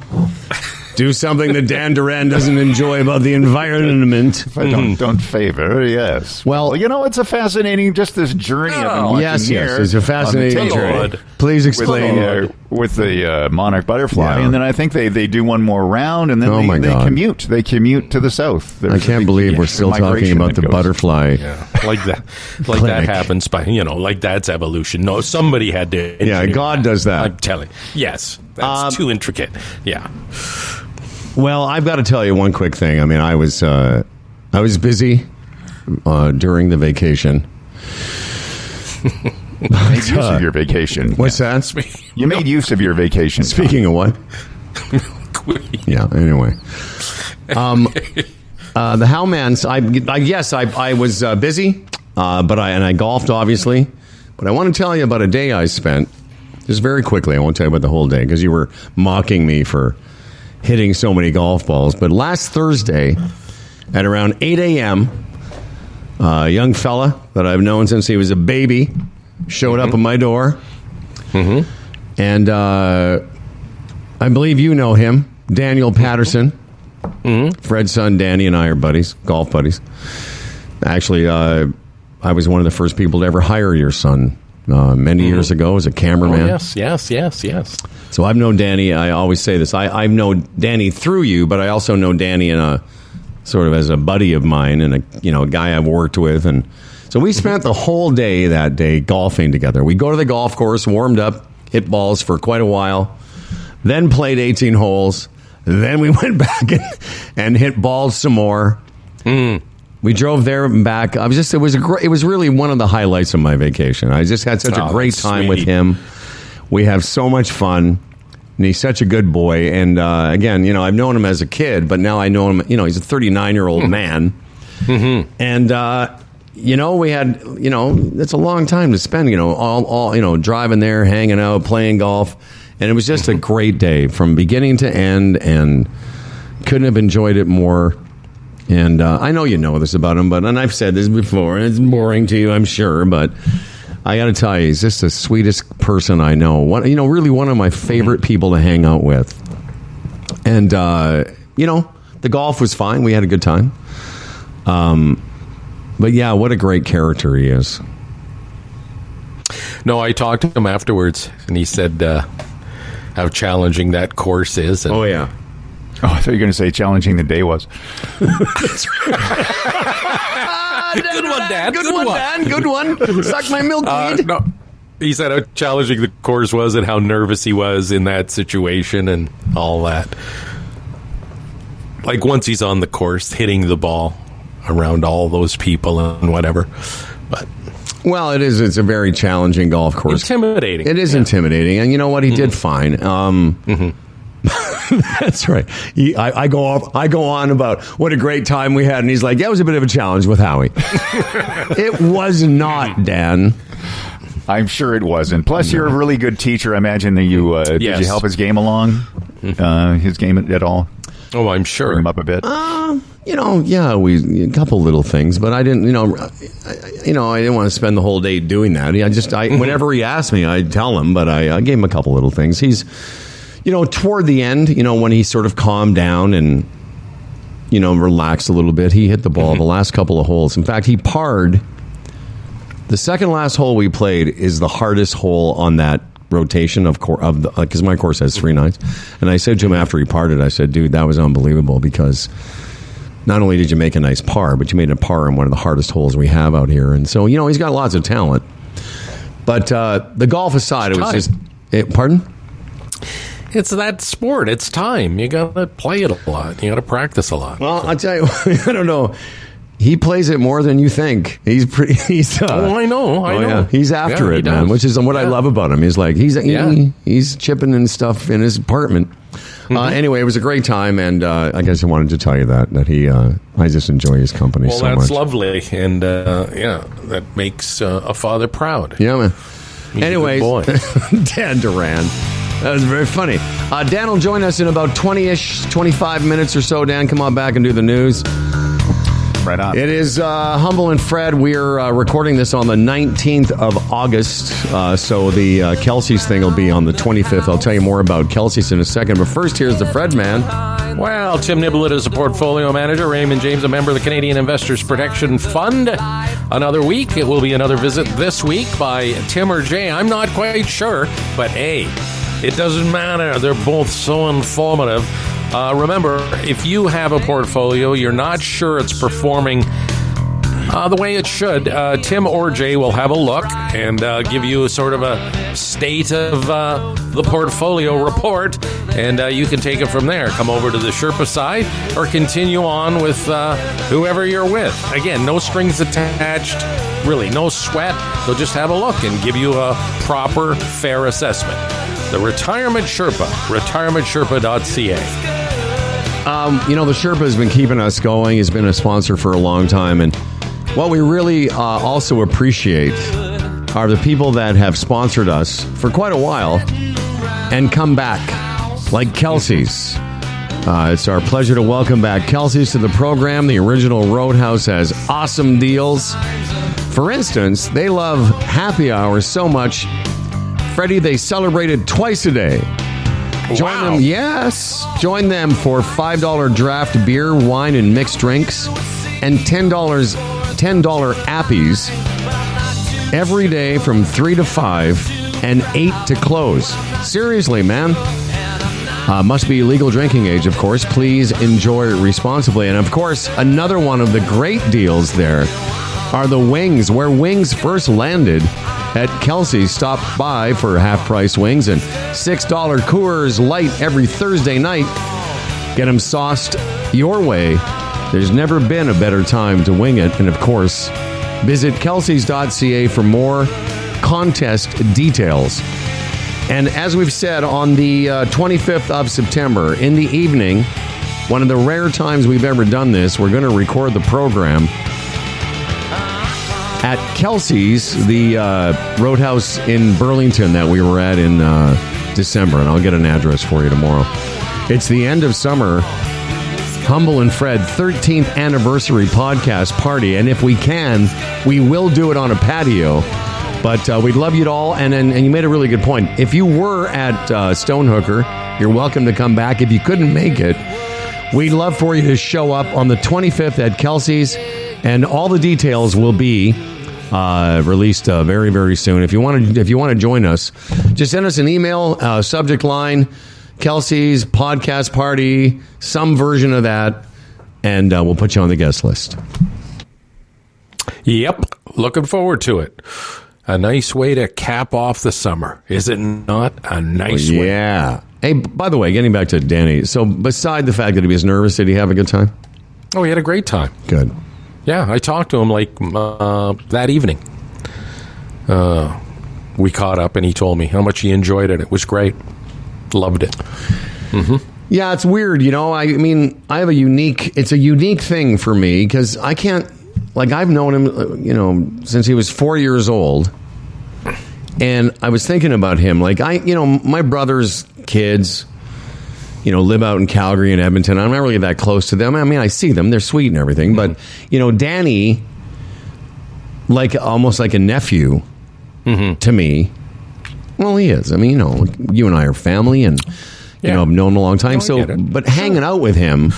do something that Dan Duran doesn't enjoy about the environment. Don't favor, yes. Well, it's a fascinating, just this journey I've been watching. Yes, it's a fascinating journey. Please explain. With the monarch butterfly, Yeah. and then I think they do one more round, and then they commute. They commute to the south. I can't believe we're still talking about the butterfly. Yeah, like that. Like that happens by, like that's evolution. No, somebody had to. Yeah, God does that. I'm telling. Yes, that's too intricate. Yeah. Well, I've got to tell you one quick thing. I mean, I was busy during the vacation. Made use of your vacation. What's that? You made use of your vacation. Speaking of what? Yeah. Anyway, the Howmans. I was busy, but I golfed obviously. But I want to tell you about a day I spent. Just very quickly, I won't tell you about the whole day because you were mocking me for hitting so many golf balls. But last Thursday, at around 8 a.m., a young fella that I've known since he was a baby showed up at my door. Mm-hmm. And I believe you know him, Daniel Patterson. Mm-hmm. Fred's son, Danny, and I are buddies, golf buddies. Actually, I was one of the first people to ever hire your son many years ago as a cameraman. Oh, yes. So I've known Danny. I always say this. I've known Danny through you, but I also know Danny in a sort of as a buddy of mine and a guy I've worked with, and so we spent the whole day that day golfing together. We go to the golf course, warmed up, hit balls for quite a while, then played 18 holes. Then we went back and hit balls some more. We drove there and back. It was really one of the highlights of my vacation. I just had such a great time with him. We have so much fun. And he's such a good boy. And again, I've known him as a kid, but now I know him, he's a 39-year-old man. Mm-hmm. And, we had, it's a long time to spend, all driving there, hanging out, playing golf. And it was just a great day from beginning to end, and couldn't have enjoyed it more. And I know you know this about him, and I've said this before, and it's boring to you, I'm sure, but I got to tell you, he's just the sweetest person I know. Really one of my favorite people to hang out with. And, the golf was fine. We had a good time. But, yeah, what a great character he is. No, I talked to him afterwards, and he said how challenging that course is. And oh, yeah. Oh, I thought you were going to say challenging the day was. Good one, Dad. Good one, Dad. Good one. Suck my milkweed. No, he said how challenging the course was and how nervous he was in that situation and all that. Like once he's on the course, hitting the ball around all those people and whatever. But well, it is. It's a very challenging golf course. Intimidating. It is intimidating, and you know what? He did fine. That's right. I go on about what a great time we had, and he's like, "Yeah, it was a bit of a challenge with Howie." It was not, Dan. I'm sure it wasn't. Plus, you're a really good teacher. I imagine that you did you help his game along? His game at all? Oh, I'm sure. Bring him up a bit. We a couple little things, but I didn't. I didn't want to spend the whole day doing that. Whenever he asked me, I'd tell him, but I gave him a couple little things. He's, toward the end, when he sort of calmed down and, relaxed a little bit, he hit the ball the last couple of holes. In fact, he parred. The second last hole we played is the hardest hole on that rotation because my course has 3 nines. And I said to him after he parred it, I said, dude, that was unbelievable, because not only did you make a nice par, but you made a par on one of the hardest holes we have out here. And so, he's got lots of talent. But the golf aside, it was just... pardon? It's that sport. It's time. You got to play it a lot. You got to practice a lot. Well, I'll tell you, I don't know. He plays it more than you think. He's pretty. I know. Yeah. He's after it, man. Which is what I love about him. He's like he's chipping and stuff in his apartment. Anyway, it was a great time, and I guess I wanted to tell you that he. I just enjoy his company so much. Well, that's lovely, and that makes a father proud. Yeah, man. Anyways, Dan Duran. That was very funny. Dan will join us in about 25 minutes or so. Dan, come on back and do the news. Right on. It is Humble and Fred. We're recording this on the 19th of August, so the Kelsey's thing will be on the 25th. I'll tell you more about Kelsey's in a second, but first, here's the Fred Man. Well, Tim Niblett is a portfolio manager. Raymond James, a member of the Canadian Investors Protection Fund. Another week. It will be another visit this week by Tim or Jay. I'm not quite sure, but hey, it doesn't matter. They're both so informative. Remember, if you have a portfolio, you're not sure it's performing the way it should, Tim or Jay will have a look and give you sort of a state of the portfolio report, and you can take it from there. Come over to the Sherpa side or continue on with whoever you're with. Again, no strings attached, really, no sweat. They'll just have a look and give you a proper, fair assessment. The Retirement Sherpa, retirementsherpa.ca. The Sherpa has been keeping us going. He's been a sponsor for a long time. And what we really also appreciate are the people that have sponsored us for quite a while and come back, like Kelsey's. It's our pleasure to welcome back Kelsey's to the program. The original Roadhouse has awesome deals. For instance, they love happy hours so much, Freddie, they celebrated twice a day. Join them, join them for $5 draft beer, wine, and mixed drinks, and $10 appies every day from 3 to 5 and 8 to close. Seriously, man. Must be legal drinking age, of course. Please enjoy responsibly. And, of course, another one of the great deals there are the wings, where wings first landed at Kelsey's. Stop by for half-price wings and $6 Coors Light every Thursday night. Get them sauced your way. There's never been a better time to wing it. And, of course, visit kelseys.ca for more contest details. And as we've said, on the 25th of September, in the evening, one of the rare times we've ever done this, we're going to record the program at Kelsey's, the Roadhouse in Burlington that we were at in December. And I'll get an address for you tomorrow. It's the end of summer. Humble and Fred 13th anniversary podcast party. And if we can, we will do it on a patio. But we'd love you all. And you made a really good point. If you were at Stonehooker, you're welcome to come back. If you couldn't make it, we'd love for you to show up on the 25th at Kelsey's. And all the details will be released very, very soon. If you want to join us, just send us an email, subject line, Kelsey's podcast party, some version of that, and we'll put you on the guest list. Yep. Looking forward to it. A nice way to cap off the summer. Is it not a nice way? Yeah. Hey, by the way, getting back to Danny, so beside the fact that he was nervous, did he have a good time? Oh, he had a great time. Good. Yeah, I talked to him that evening. We caught up, and he told me how much he enjoyed it. It was great. Loved it. Mm-hmm. Yeah, it's weird, I mean, it's a unique thing for me because I can't, I've known him, since he was 4 years old. And I was thinking about him, my brother's kids, live out in Calgary and Edmonton. I'm not really that close to them. I mean, I see them. They're sweet and everything. But, Danny, almost like a nephew to me. Well, he is. I mean, you and I are family and, I've known him a long time. But hanging out with him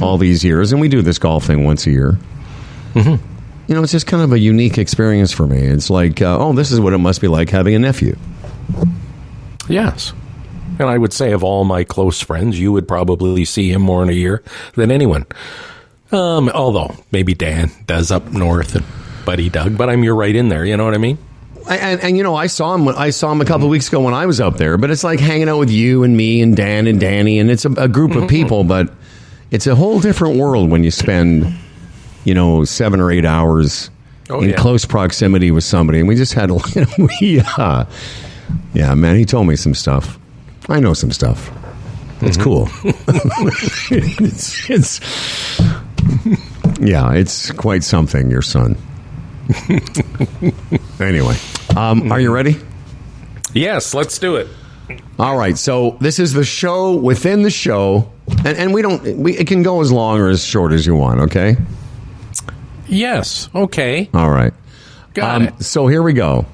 all these years, and we do this golf thing once a year, it's just kind of a unique experience for me. It's like, this is what it must be like having a nephew. Yes. And I would say of all my close friends, you would probably see him more in a year than anyone. Although maybe Dan does up north and Buddy Doug, but you're right in there. You know what I mean? And I saw him a couple of weeks ago when I was up there, but it's like hanging out with you and me and Dan and Danny, and it's a group of people, but it's a whole different world when you spend, 7 or 8 hours in close proximity with somebody. And we just had, yeah, man, he told me some stuff. I know some stuff. It's cool. It's quite something, your son. Anyway, are you ready? Yes, let's do it. All right, so this is the show within the show, and it can go as long or as short as you want, okay? Yes, okay. All right. Got it. So here we go.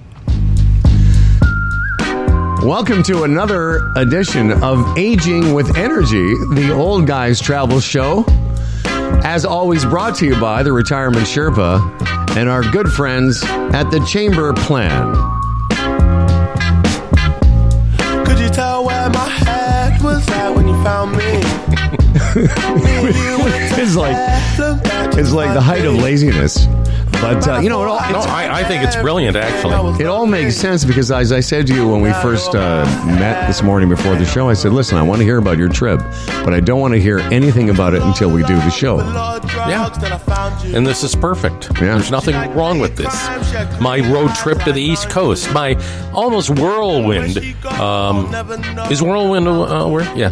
Welcome to another edition of Aging with Energy, the Old Guys Travel Show. As always, brought to you by the Retirement Sherpa and our good friends at the Chamber Plan. Could you tell where my head was at when you found me? It's like the height of laziness. But, I think it's brilliant, actually. It all makes sense because, as I said to you when we first met this morning before the show, I said, listen, I want to hear about your trip, but I don't want to hear anything about it until we do the show. Yeah. And this is perfect. Yeah. There's nothing wrong with this. My road trip to the East Coast, my almost whirlwind. Is whirlwind a word? Yeah.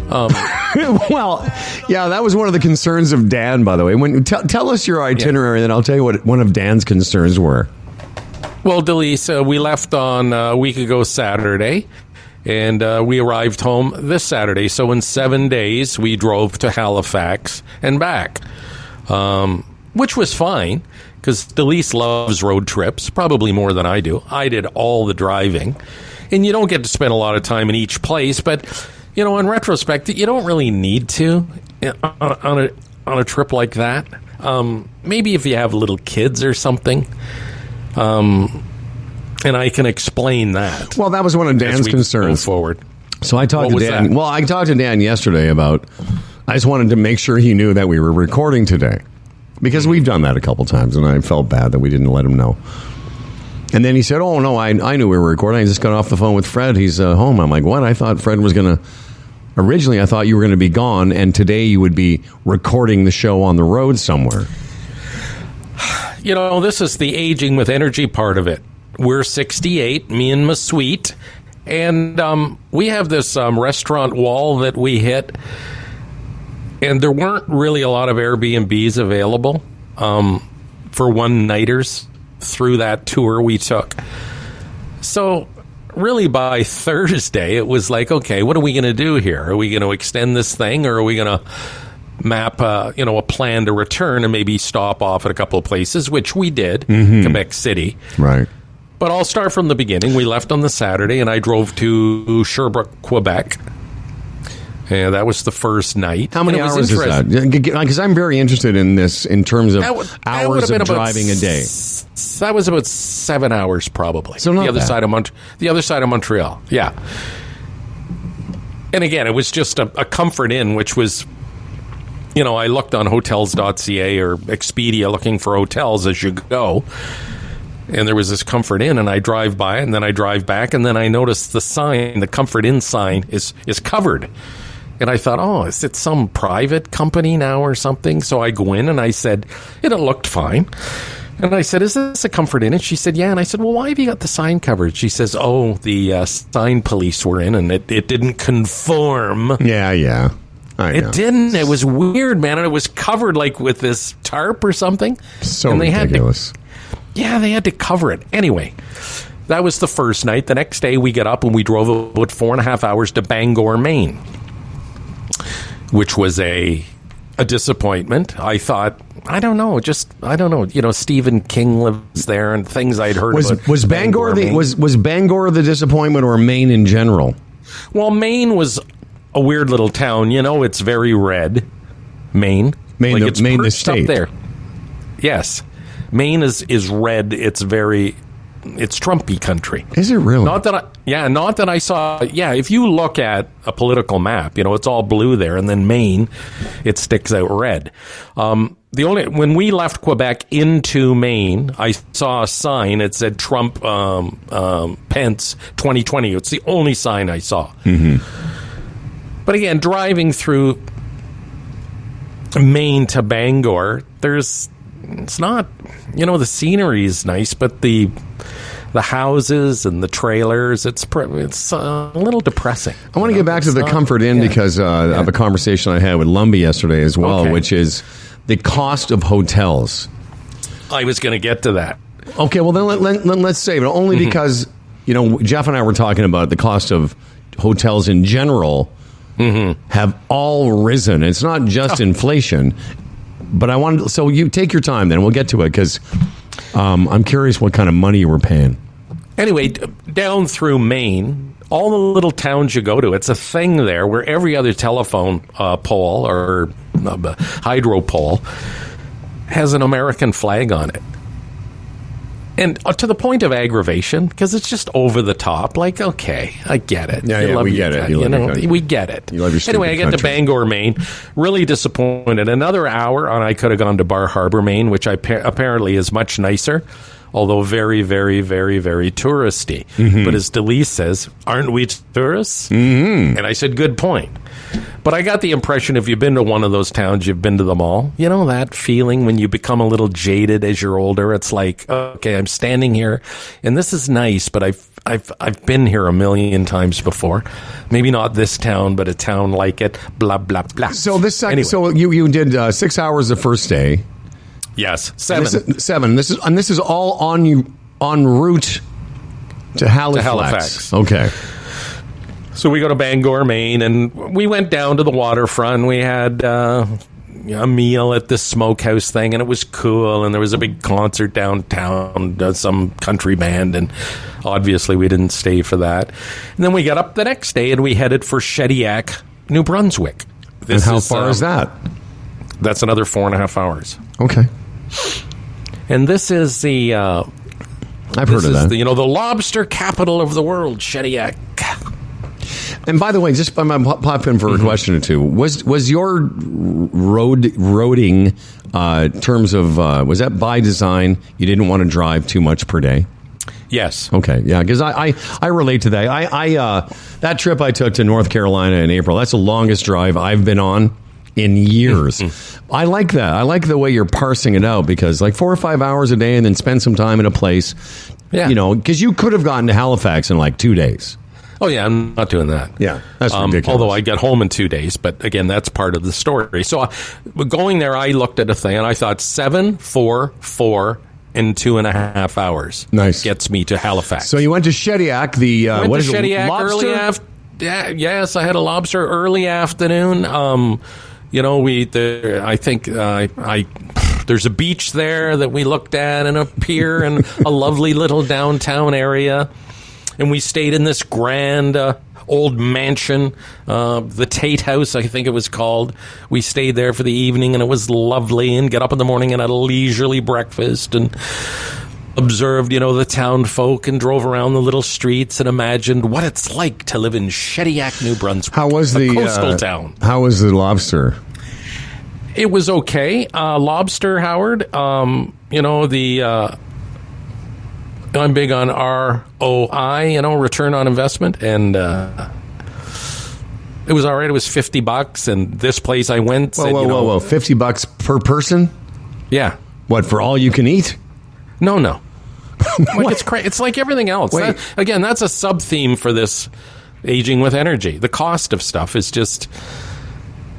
Well, yeah, that was one of the concerns of Dan, by the way. Tell us your itinerary, and then I'll tell you what one of Dan's concerns were. Well, Delise, we left on a week ago Saturday, and we arrived home this Saturday. So in 7 days, we drove to Halifax and back, which was fine because Delise loves road trips, probably more than I do. I did all the driving, and you don't get to spend a lot of time in each place, but in retrospect, you don't really need to on a trip like that. Maybe if you have little kids or something, and I can explain that. Well, that was one of Dan's concerns. Forward. So I talked to What was Dan. that? Well, I talked to Dan yesterday about. I just wanted to make sure he knew that we were recording today, because we've done that a couple times, and I felt bad that we didn't let him know. And then he said, "Oh no, I knew we were recording. I just got off the phone with Fred. He's home." I'm like, "What? I thought Fred was gonna." Originally, I thought you were going to be gone, and today you would be recording the show on the road somewhere. You know, this is the aging with energy part of it. We're 68, me and my sweet, and we have this restaurant wall that we hit, and there weren't really a lot of Airbnbs available for one-nighters through that tour we took. So really by Thursday, it was like, okay, what are we going to do here? Are we going to extend this thing, or are we going to map a plan to return and maybe stop off at a couple of places, which we did, Quebec City. Right. But I'll start from the beginning. We left on the Saturday, and I drove to Sherbrooke, Quebec. And that was the first night. How many hours is that? Because I'm very interested in this in terms of hours of driving a day. That was about 7 hours, probably. So not the other bad. side of Montreal. Yeah. And again, it was just a comfort inn, which was, I looked on hotels.ca or Expedia looking for hotels as you go. And there was this Comfort Inn, and I drive by, and then I drive back, and then I noticed the sign, the Comfort Inn sign, is covered. And I thought, oh, is it some private company now or something? So I go in, and I said, it looked fine. And I said, is this a Comfort Inn? And she said, yeah. And I said, well, why have you got the sign covered? She says, oh, the sign police were in, and it didn't conform. Yeah. It didn't. It was weird, man. And it was covered like with this tarp or something. So and ridiculous. They had to cover it. Anyway, that was the first night. The next day we got up and we drove about 4.5 hours to Bangor, Maine, which was a disappointment. I thought, I don't know. Stephen King lives there and things I'd heard about. Was Bangor was Bangor the disappointment, or Maine in general? Well, Maine was a weird little town. It's very red. Maine, it's Maine the perched state up there. Yes. Maine is red. It's Trumpy country. Is it really? Not that I saw. Yeah, if you look at a political map, it's all blue there, and then Maine, it sticks out red. When we left Quebec into Maine, I saw a sign. It said Trump, Pence, 2020. It's the only sign I saw. Mm-hmm. But again, driving through Maine to Bangor, it's not, the scenery is nice, but the houses and the trailers, it's a little depressing. I want to get back to the Comfort Inn because of a conversation I had with Lumbee yesterday as well, which is the cost of hotels. I was going to get to that. Okay, well, then let's save it, only because, Jeff and I were talking about the cost of hotels in general have all risen. It's not just inflation. But so you take your time then. We'll get to it because I'm curious what kind of money you were paying. Anyway, down through Maine, all the little towns you go to, it's a thing there where every other telephone pole or hydro pole has an American flag on it. And to the point of aggravation, because it's just over the top. Like, okay, I get it. We get it. We get it. You love your anyway, I get to Bangor, Maine. Really disappointed. Another hour, and I could have gone to Bar Harbor, Maine, which apparently is much nicer, although very, very, very, very touristy. Mm-hmm. But as Delise says, aren't we tourists? Mm-hmm. And I said, good point. But I got the impression if you've been to one of those towns, you've been to them all. That feeling when you become a little jaded as you're older. It's like, okay, I'm standing here, and this is nice, but I've been here a million times before. Maybe not this town, but a town like it. Blah blah blah. So so you did 6 hours the first day. Yes, 7. 7. This is all en route to Halifax. Okay. So we go to Bangor, Maine, and we went down to the waterfront. We had a meal at this smokehouse thing, and it was cool. And there was a big concert downtown, some country band, and obviously we didn't stay for that. And then we got up the next day, and we headed for Shediac, New Brunswick. And how far is that? That's another 4.5 hours. Okay. And this is the... I've heard of that. The lobster capital of the world, Shediac. And by the way, just I'm pop in for a question or two. Was your roading terms of was that by design? You didn't want to drive too much per day. Yes. Okay. Yeah. Because I relate to that. I that trip I took to North Carolina in April. That's the longest drive I've been on in years. I like that. I like the way you're parsing it out because like 4 or 5 hours a day and then spend some time in a place. Yeah. You know, because you could have gotten to Halifax in like 2 days. Oh, yeah, I'm not doing that. Yeah, that's ridiculous. Although I got home in 2 days, but again, that's part of the story. So going there, I looked at a thing and I thought 7, 4, 4, and 2.5 hours. Nice. Gets me to Halifax. So you went to Shediac, went to Shediac lobster? early after. Yeah, yes, I had a lobster early afternoon. You know, I think there's a beach there that we looked at and a pier and a lovely little downtown area. And we stayed in this grand old mansion, the Tate House, I think it was called. We stayed there for the evening, and it was lovely. And get up in the morning and had a leisurely breakfast and observed, you know, the town folk and drove around the little streets and imagined what it's like to live in Shediac, New Brunswick. How was the coastal town? How was the lobster? It was okay. Lobster, Howard. You know, I'm big on ROI, you know, return on investment, and it was all right. It was $50, and this place I went. Whoa! $50 per person? Yeah. What, for all you can eat? No. Like it's like everything else. Wait. Again, that's a sub theme for this aging with energy. The cost of stuff is just.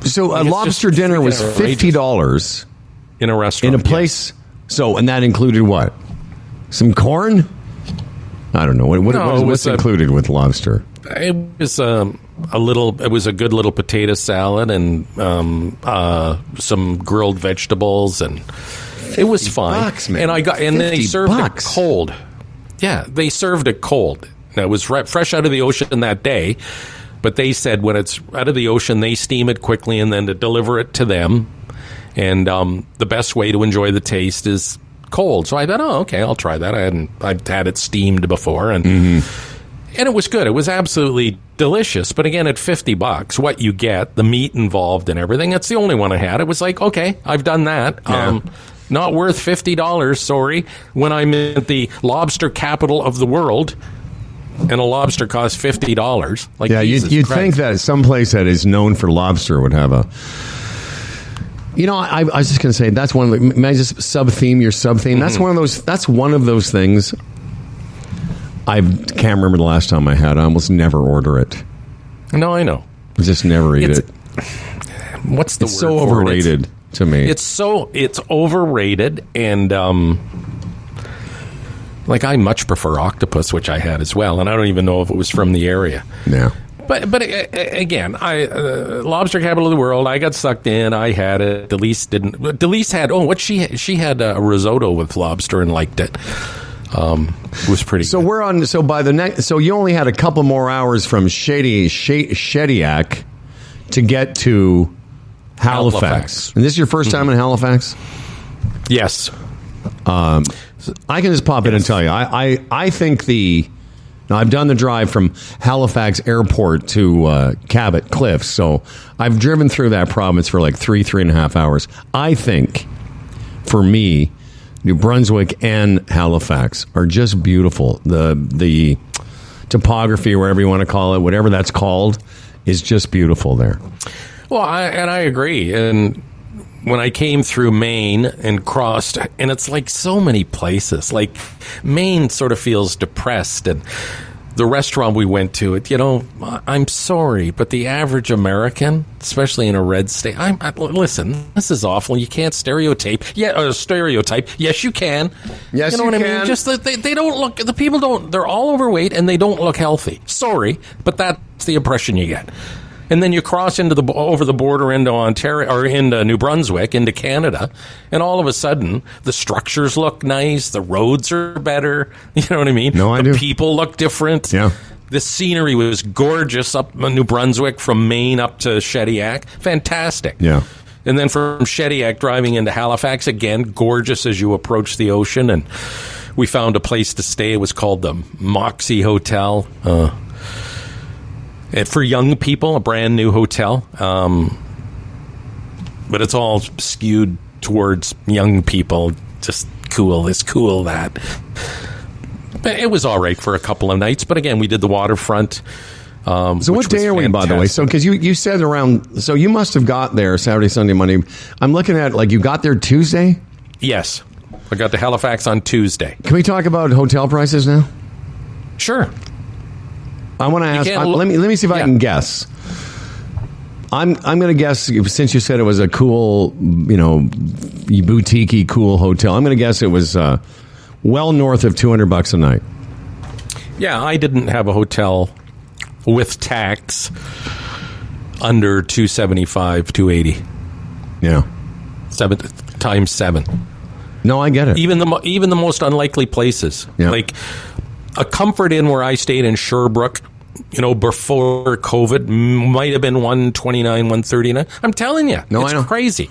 So a lobster dinner was $50 in a restaurant in a place. Yes. So, and that included what? Some corn? I don't know. What's included with lobster? It was It was a good little potato salad and some grilled vegetables, and it was fine. $50, man. And they served it cold. Yeah, they served it cold. Now, it was fresh out of the ocean that day, but they said when it's out of the ocean, they steam it quickly and then to deliver it to them. And the best way to enjoy the taste is cold. So I thought, oh, okay, I'll try that. I'd had it steamed before, and it was good. It was absolutely delicious. But again, at $50, what you get, the meat involved and everything, that's the only one I had. It was like, okay, I've done that. Yeah. Not worth $50, sorry, when I'm in the lobster capital of the world, and a lobster costs $50. Like, yeah, you'd think that some place that is known for lobster would have a. You know, I was just going to say that's one of the. May I just sub-theme your sub-theme? That's one of those. That's one of those things. I can't remember the last time I had. I almost never order it. No, I know. I just never eat it. What's the word? It's so overrated to me. It's overrated, and like I much prefer octopus, which I had as well, and I don't even know if it was from the area. Yeah. But again, lobster capital of the world. I got sucked in. I had it. Delise didn't. Delise had she had a risotto with lobster and liked it. It was pretty. So good. So you only had a couple more hours from Shediac to get to Halifax. And this is your first time in Halifax? Yes. I can just pop in and tell you. I think Now, I've done the drive from Halifax Airport to Cabot Cliffs, so I've driven through that province for like 3.5 hours. I think, for me, New Brunswick and Halifax are just beautiful. The topography, wherever you want to call it, whatever that's called, is just beautiful there. Well, I agree. And when I came through Maine and crossed, and it's like so many places, like Maine sort of feels depressed, and the restaurant we went to, I'm sorry, but the average American, especially in a red state, listen, this is awful. You can't stereotype. Yes, you can. Yes, you know what I mean? Just that they don't look, the people don't, they're all overweight and they don't look healthy. Sorry, but that's the impression you get. And then you cross over the border into Ontario or into New Brunswick, into Canada, and all of a sudden the structures look nice, the roads are better. You know what I mean? No, I do. The people look different. Yeah. The scenery was gorgeous up in New Brunswick from Maine up to Shediac. Fantastic. Yeah. And then from Shediac driving into Halifax, again, gorgeous as you approach the ocean. And we found a place to stay. It was called the Moxie Hotel. For young people, a brand new hotel. But it's all skewed towards young people. Just cool this, cool that. But it was all right for a couple of nights. But again, we did the waterfront. So what day are we, by the way? So because you said around, so you must have got there Saturday, Sunday, Monday. I'm looking at like you got there Tuesday? Yes. I got to Halifax on Tuesday. Can we talk about hotel prices now? Sure. I want to ask. Let me see if I can guess. I'm going to guess, since you said it was a cool, boutique-y cool hotel. I'm going to guess it was well north of $200 a night. Yeah, I didn't have a hotel with tax under $275, $280. Yeah, 7 times 7. No, I get it. Even the most unlikely places, like a Comfort Inn where I stayed in Sherbrooke, before COVID, might have been $129, $139. I'm telling you, it's crazy.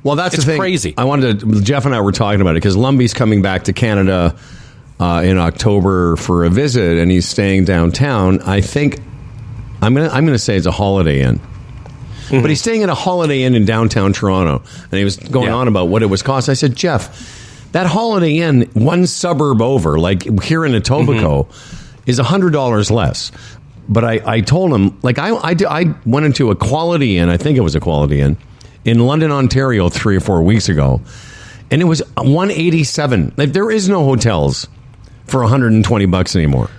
Well, that's the thing. Crazy. Jeff and I were talking about it because Lumbie's coming back to Canada in October for a visit, and he's staying downtown. I think I'm gonna say it's a Holiday Inn. But he's staying at a Holiday Inn in downtown Toronto, and he was going on about what it was cost. I said, Jeff, that Holiday Inn, one suburb over, like here in Etobicoke, is $100 less. But I told him, like I went into a Quality Inn, I think it was a Quality Inn, in London, Ontario 3 or 4 weeks ago, and it was $187. Like there is no hotels for $120 anymore.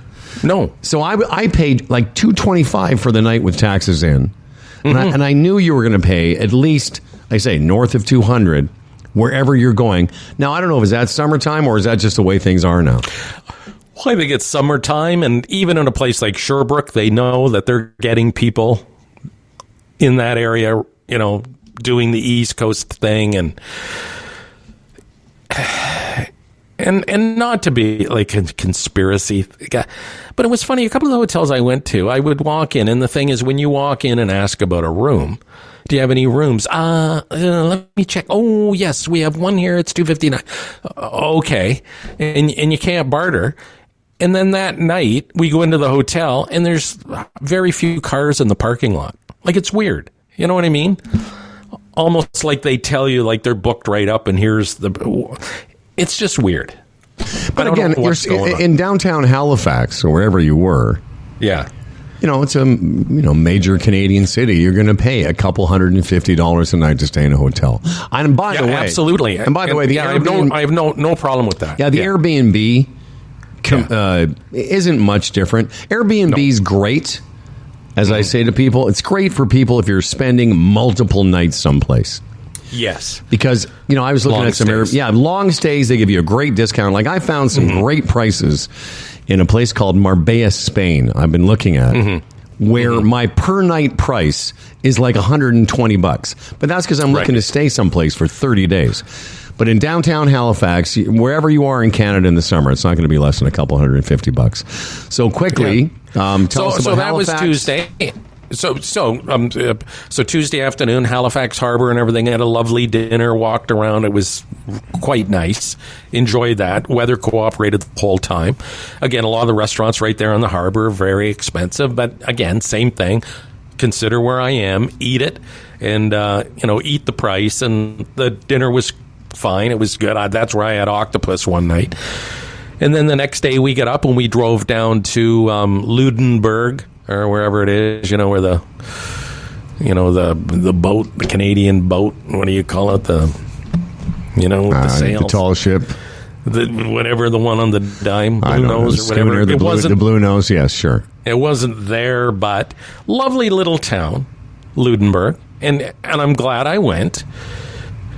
No. So I paid like $225 for the night with taxes in. And I knew you were going to pay at least, I say, north of $200 wherever you're going. Now, I don't know, is that summertime or is that just the way things are now? Well, I think it's summertime, and even in a place like Sherbrooke, they know that they're getting people in that area, doing the East Coast thing, and not to be like a conspiracy guy, but it was funny. A couple of the hotels I went to, I would walk in, and the thing is, when you walk in and ask about a room, do you have any rooms? Let me check. Oh, yes, we have one here. It's $259. Okay, and you can't barter. And then that night, we go into the hotel, and there's very few cars in the parking lot. Like, it's weird. You know what I mean? Almost like they tell you, like, they're booked right up, and here's the... It's just weird. But again, you're in downtown Halifax, or wherever you were. Yeah. It's a major Canadian city. You're going to pay a couple $150 a night to stay in a hotel. And by the way... Absolutely. And by the way, I have no problem with that. Yeah, the Airbnb... isn't much different. Airbnb's great, as I say to people. It's great for people if you're spending multiple nights someplace. Yes. Because, I was looking at some long stays. They give you a great discount. Like I found some great prices in a place called Marbella, Spain. I've been looking at where my per night price is like $120. But that's because I'm looking to stay someplace for 30 days. But in downtown Halifax, wherever you are in Canada in the summer, it's not going to be less than a couple $150. So quickly, tell us about Halifax. That was Tuesday. So Tuesday afternoon, Halifax Harbor and everything. Had a lovely dinner, walked around. It was quite nice. Enjoyed that. Weather cooperated the whole time. Again, a lot of the restaurants right there on the harbor are very expensive. But again, same thing. Consider where I am, eat it, and eat the price. And the dinner was fine. It was good. That's where I had octopus one night. And then the next day we got up and we drove down to Ludenberg or wherever it is, where the boat, the Canadian boat, what do you call it? The sails. The tall ship. Whatever, the one on the dime, Blue Nose or whatever. The Blue Nose, yes, sure. It wasn't there, but lovely little town, Ludenberg. And I'm glad I went.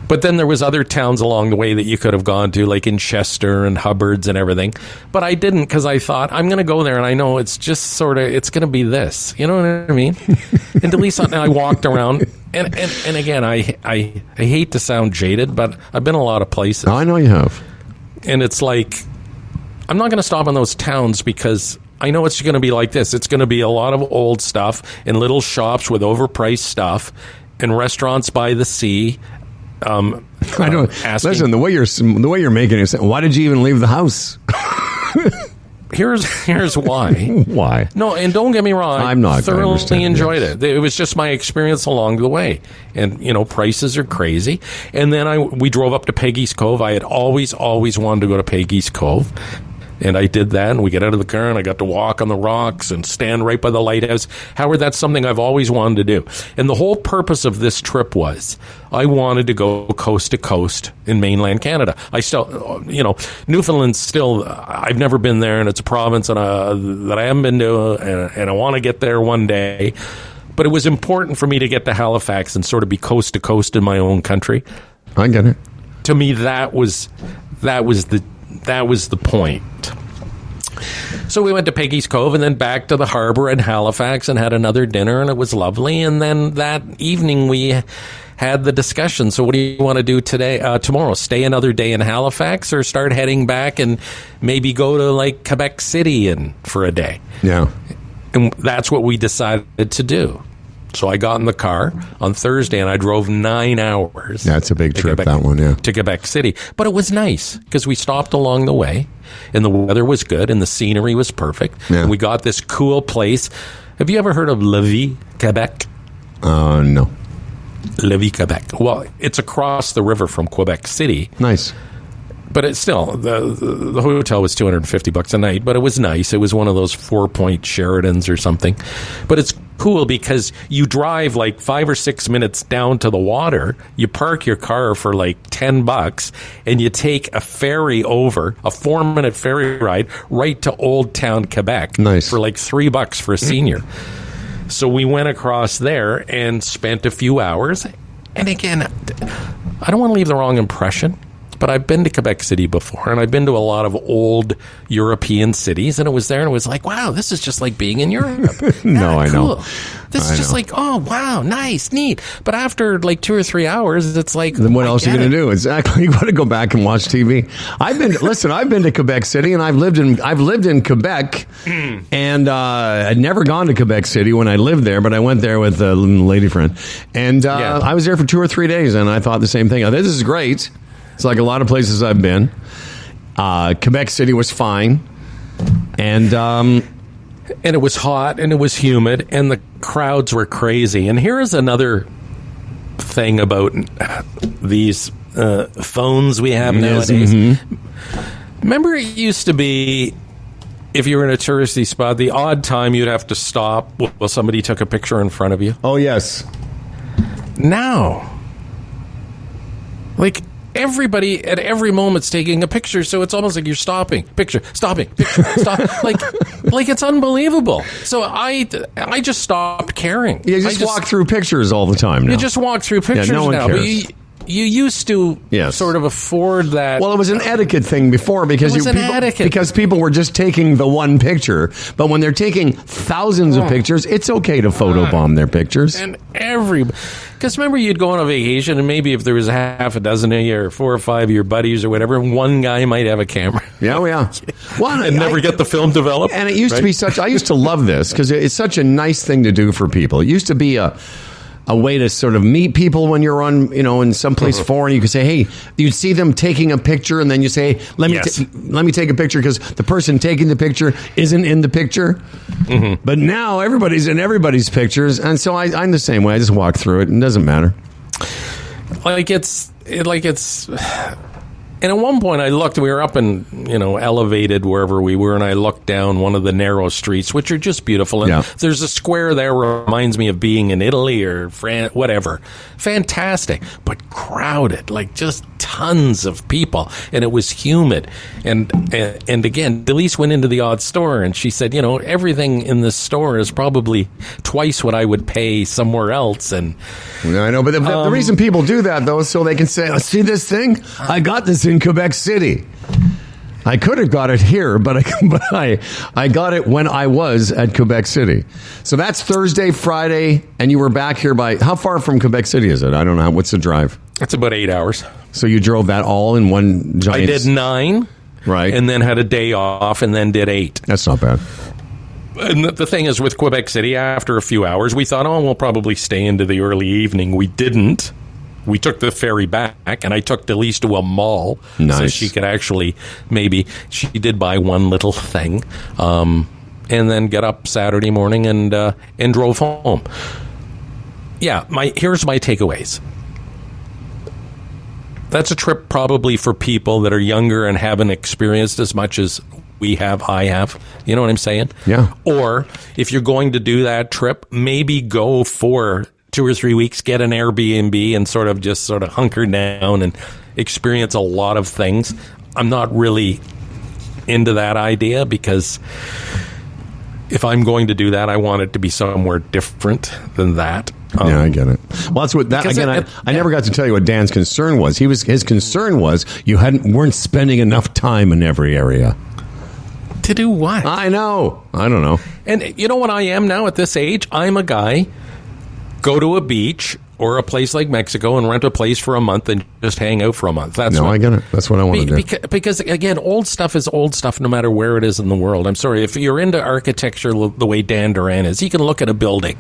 But then there was other towns along the way that you could have gone to, like in Chester and Hubbard's and everything. But I didn't because I thought, I'm going to go there, and I know it's just it's going to be this. You know what I mean? And at least I walked around. And again, I hate to sound jaded, but I've been a lot of places. I know you have. And it's like, I'm not going to stop in those towns because I know it's going to be like this. It's going to be a lot of old stuff and little shops with overpriced stuff and restaurants by the sea. I don't listen. The way you're making it, why did you even leave the house? here's why. Why? No, and don't get me wrong. I'm not. I thoroughly understand, enjoyed yes. it. It was just my experience along the way, and prices are crazy. And then we drove up to Peggy's Cove. I had always wanted to go to Peggy's Cove. And I did that, and we get out of the car, and I got to walk on the rocks and stand right by the lighthouse. Howard, that's something I've always wanted to do. And the whole purpose of this trip was I wanted to go coast to coast in mainland Canada. I still, Newfoundland's still, I've never been there, and it's a province that I haven't been to, and I want to get there one day. But it was important for me to get to Halifax and sort of be coast to coast in my own country. I get it. To me, that was the point. So we went to Peggy's Cove and then back to the harbor in Halifax and had another dinner, and it was lovely. And then that evening we had the discussion. So what do you want to do tomorrow? Stay another day in Halifax or start heading back and maybe go to like Quebec City for a day? Yeah. And that's what we decided to do. So I got in the car on Thursday and I drove 9 hours. That's a big trip, that one, yeah. To Quebec City. But it was nice because we stopped along the way and the weather was good and the scenery was perfect. Yeah. And we got this cool place. Have you ever heard of Lévis, Quebec? No. Lévis, Quebec. Well, it's across the river from Quebec City. Nice. But it's still, the hotel was $250 a night, but it was nice. It was one of those 4-point Sheratons or something. But it's cool because you drive like 5 or 6 minutes down to the water, you park your car for like $10, and you take a ferry over, a 4-minute ferry ride, right to Old Town, Quebec. Nice. For like $3 for a senior. So we went across there and spent a few hours. And again, I don't want to leave the wrong impression, but I've been to Quebec City before, and I've been to a lot of old European cities, and it was there, and it was like, wow, this is just like being in Europe. No, I know. This is just like, oh, wow, nice, neat. But after like 2 or 3 hours, it's like, then what else are you going to do? Exactly. You got to go back and watch TV. I've been to Quebec City, and I've lived in Quebec, and I'd never gone to Quebec City when I lived there, but I went there with a lady friend, and I was there for 2 or 3 days, and I thought the same thing. This is great. It's like a lot of places I've been. Quebec City was fine, and it was hot, and it was humid, and the crowds were crazy. And here is another thing about these phones we have nowadays. Mm-hmm. Remember, it used to be, if you were in a touristy spot, the odd time you'd have to stop while somebody took a picture in front of you. Oh, yes. Now, like, everybody at every moment's taking a picture, so it's almost like you're stopping, stop. Like it's unbelievable. So I just stopped caring. You just walk through pictures all the time now. You just walk through pictures no one now. cares. But you used to sort of afford that. Well, it was an etiquette thing before because people were just taking the one picture. But when they're taking thousands of pictures, it's okay to photobomb their pictures. And because remember, you'd go on a vacation, and maybe if there was half a dozen of you or 4 or 5 of your buddies or whatever, one guy might have a camera. Yeah. Well, and never get the film developed. And it used to be I used to love this because it's such a nice thing to do for people. It used to be a way to sort of meet people when you're on, in someplace foreign. You could say, hey, you'd see them taking a picture, and then you say, let me take a picture because the person taking the picture isn't in the picture. Mm-hmm. But now everybody's in everybody's pictures, and so I'm the same way. I just walk through it, and it doesn't matter. And at one point I looked, we were up in, elevated wherever we were, and I looked down one of the narrow streets, which are just beautiful. And there's a square there where it reminds me of being in Italy or France, whatever. Fantastic, but crowded, like just tons of people. And it was humid. And again, Delise went into the odd store and she said, everything in this store is probably twice what I would pay somewhere else. And I know, but the reason people do that, though, is so they can say, see this thing? I got this in Quebec City. I could have got it here, but I got it when I was at Quebec City. So that's Thursday, Friday, and you were back here by... How far from Quebec City is it? I don't know. What's the drive? It's about 8 hours. So you drove that all in one giant... I did 9. Right. And then had a day off and then did 8. That's not bad. And the thing is, with Quebec City, after a few hours, we thought, we'll probably stay into the early evening. We didn't. we took the ferry back, and I took Delise to a mall so Nice. she could actually she did buy one little thing, and then get up Saturday morning and drove home. Yeah, here's my takeaways. That's a trip probably for people that are younger and haven't experienced as much as I have. You know what I'm saying? Yeah. Or if you're going to do that trip, maybe go for 2 or 3 weeks, get an Airbnb and sort of hunker down and experience a lot of things. I'm not really into that idea because if I'm going to do that, I want it to be somewhere different than that. Yeah, I get it. Well, that's what that again. I never got to tell you what Dan's concern was. His concern was you weren't spending enough time in every area. To do what? I know. I don't know. And you know what I am now at this age? I'm a guy, go to a beach or a place like Mexico and rent a place for a month and just hang out for a month. I get it. That's what I want to do. Because, again, old stuff is old stuff no matter where it is in the world. I'm sorry. If you're into architecture the way Dan Duran is, he can look at a building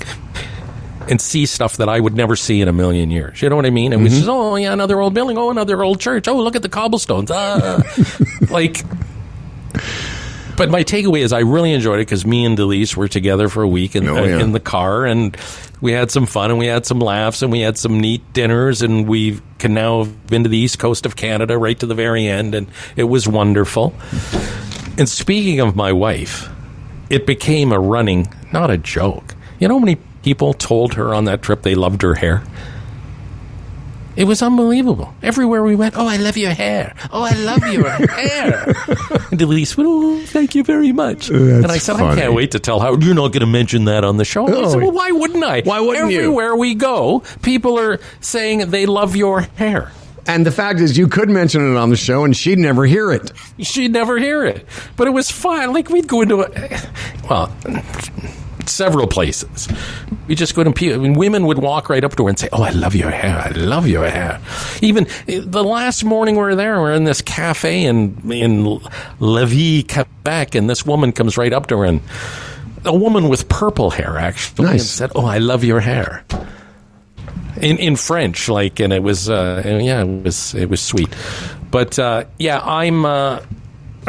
and see stuff that I would never see in a million years. You know what I mean? And we just, oh, yeah, another old building. Oh, another old church. Oh, look at the cobblestones. But my takeaway is I really enjoyed it because me and Delise were together for a week in the car, and we had some fun, and we had some laughs, and we had some neat dinners, and we can now have been to the east coast of Canada right to the very end, and it was wonderful. And speaking of my wife, it became a running, not a joke. You know how many people told her on that trip they loved her hair? It was unbelievable. Everywhere we went, oh, I love your hair. Oh, I love your hair. And Delise went, oh, thank you very much. And I said, funny. I can't wait to tell Howard, you're not going to mention that on the show. And I said, well, why wouldn't I? Why wouldn't you? Everywhere we go, people are saying they love your hair. And the fact is, you could mention it on the show, and she'd never hear it. She'd never hear it. But it was fun. Like, we'd go into several places. We just go to women would walk right up to her and say, oh, I love your hair. I love your hair. Even the last morning we were there, we're in this cafe in Lévis, Quebec, and this woman comes right up to her, and a woman with purple hair, actually, and said, oh, I love your hair. In French, and it was, it was sweet. But, I'm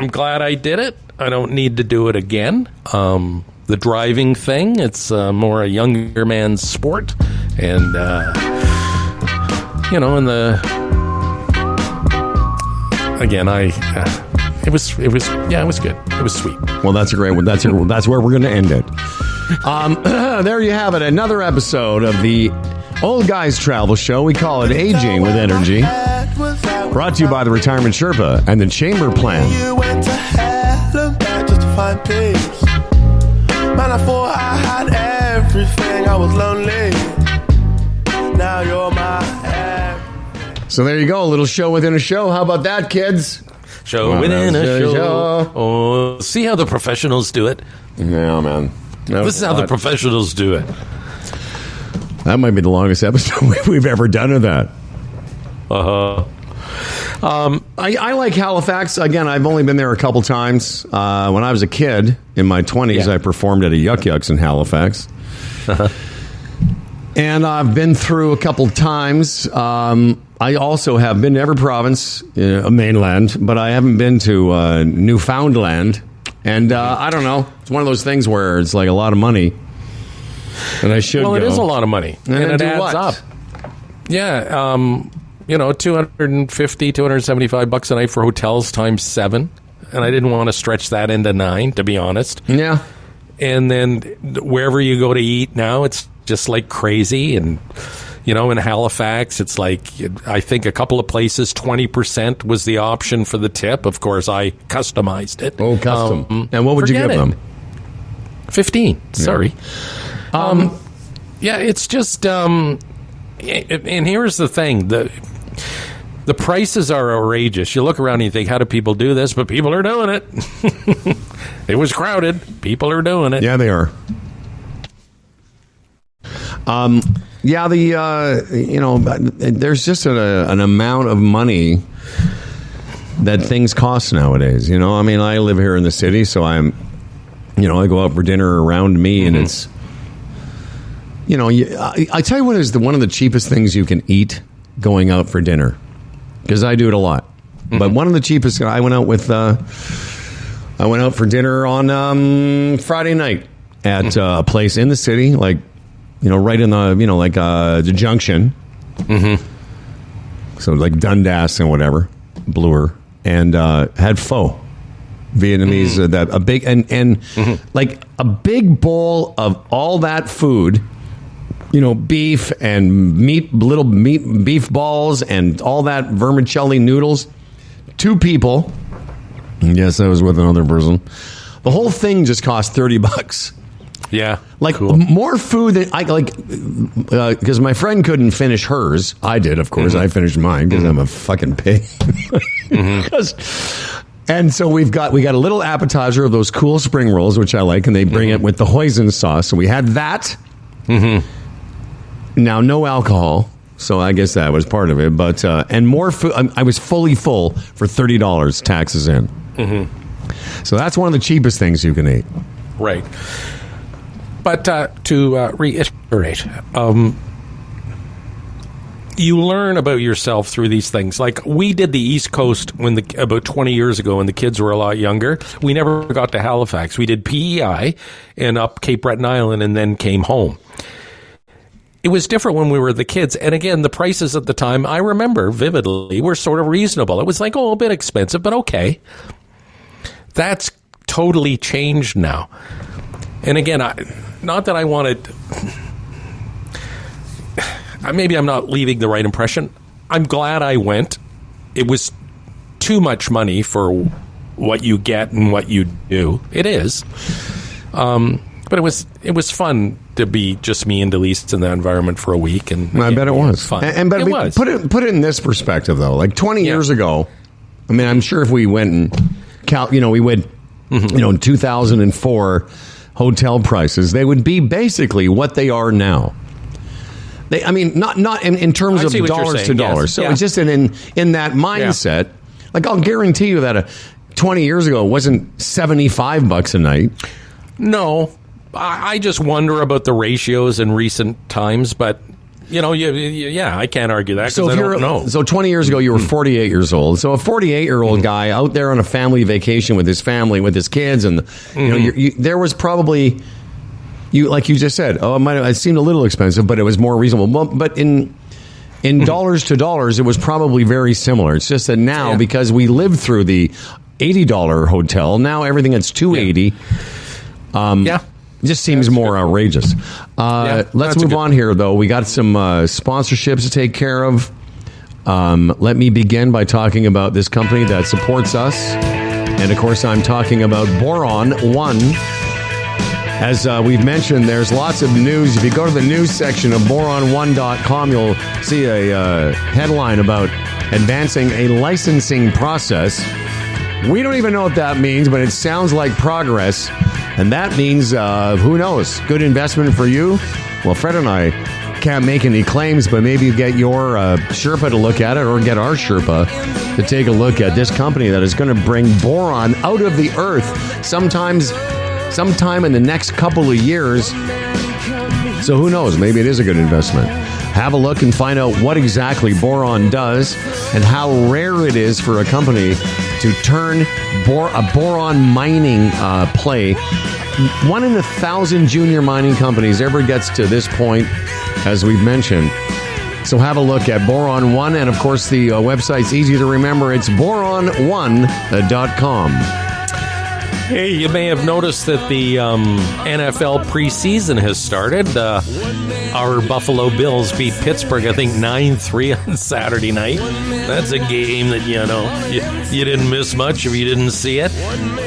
glad I did it. I don't need to do it again. The driving thing, it's more a younger man's sport. And, it was good. It was sweet. Well, that's a great one. That's where we're going to end it. There you have it. Another episode of the Old Guys Travel Show. We call it Aging with Energy. Brought to you by the Retirement Sherpa and the Chamber Plan. You went to hell and back just to find peace. Man, I thought I had everything. I was lonely. Now you're my everything. So there you go. A little show within a show. How about that, kids? Show within a show. Oh, see how the professionals do it? Yeah, man. This is how the professionals do it. That might be the longest episode we've ever done of that. I like Halifax. Again, I've only been there a couple times. When I was a kid, in my 20s, I performed at a Yuck Yucks in Halifax. And I've been through a couple times. I also have been to every province, mainland, but I haven't been to Newfoundland. And I don't know. It's one of those things where it's like a lot of money. And I should Well, it is a lot of money. And it adds up. Yeah. $250, $275 a night for hotels times 7. And I didn't want to stretch that into 9, to be honest. Yeah. And then wherever you go to eat now, it's just like crazy. And, in Halifax, it's like, I think a couple of places, 20% was the option for the tip. Of course, I customized it. Oh, custom. And what would you give them? 15. Sorry. It's just, and here's the thing. The prices are outrageous. You look around and you think, how do people do this? But people are doing it. It was crowded. People are doing it. Yeah, they are. There's just an amount of money that things cost nowadays. I live here in the city, so I go out for dinner around me, and it's, I tell you what is one of the cheapest things you can eat going out for dinner because I do it a lot. But one of the cheapest, I went out for dinner on Friday night at a place in the city, like, right in the, the Junction. So like Dundas and whatever, Bloor, and had pho. Vietnamese, a big and like a big bowl of all that food, beef and little beef balls and all that vermicelli noodles. 2 people. Yes, I was with another person. The whole thing just cost $30. Yeah, like cool. More food than I like, because my friend couldn't finish hers. I did, of course. I finished mine because I'm a fucking pig. And so we got a little appetizer of those cool spring rolls, which I like, and they bring it with the hoisin sauce. So we had that. Now, no alcohol, so I guess that was part of it. But and more food. I was fully full for $30, taxes in. So that's one of the cheapest things you can eat. Right. But to reiterate, you learn about yourself through these things. Like we did the East Coast about 20 years ago when the kids were a lot younger. We never got to Halifax. We did PEI and up Cape Breton Island and then came home. It was different when we were the kids. And again, the prices at the time, I remember vividly, were sort of reasonable. It was like, a bit expensive, but okay. That's totally changed now. And again, not that I wanted... Maybe I'm not leaving the right impression. I'm glad I went. It was too much money for what you get and what you do. It is. But it was fun to be just me and Delise in that environment for a week. And I bet it was fun. But it was. Put it in this perspective, though. Like 20 years ago, I mean, I'm sure if we went and we would, in 2004 hotel prices, they would be basically what they are now. Not in terms of dollars to dollars. So it's just in that mindset. Like I'll guarantee you that 20 years ago it wasn't $75 a night. No, I just wonder about the ratios in recent times, but I can't argue that because I don't know. So 20 years ago you were 48 years old. So a 48-year-old guy out there on a family vacation with his family, with his kids, and there was probably. Like you just said, it seemed a little expensive, but it was more reasonable. Well, but in dollars to dollars, it was probably very similar. It's just that now, because we lived through the $80 hotel, now everything that's $280. It just seems more outrageous. Let's move on here, though. We got some sponsorships to take care of. Let me begin by talking about this company that supports us. And, of course, I'm talking about Boron One. As we've mentioned, there's lots of news. If you go to the news section of boron1.com, you'll see a headline about advancing a licensing process. We don't even know what that means, but it sounds like progress. And that means, who knows, good investment for you. Well, Fred and I can't make any claims, but maybe get your Sherpa to look at it or get our Sherpa to take a look at this company that is going to bring boron out of the earth sometime in the next couple of years. So who knows? Maybe it is a good investment. Have a look and find out what exactly boron does and how rare it is for a company to turn a boron mining play. 1 in 1,000 junior mining companies ever gets to this point, as we've mentioned. So have a look at Boron One, and of course the website's easy to remember. It's boron1.com. Hey, you may have noticed that the NFL preseason has started. Our Buffalo Bills beat Pittsburgh, I think, 9-3 on Saturday night. That's a game that, you didn't miss much if you didn't see it.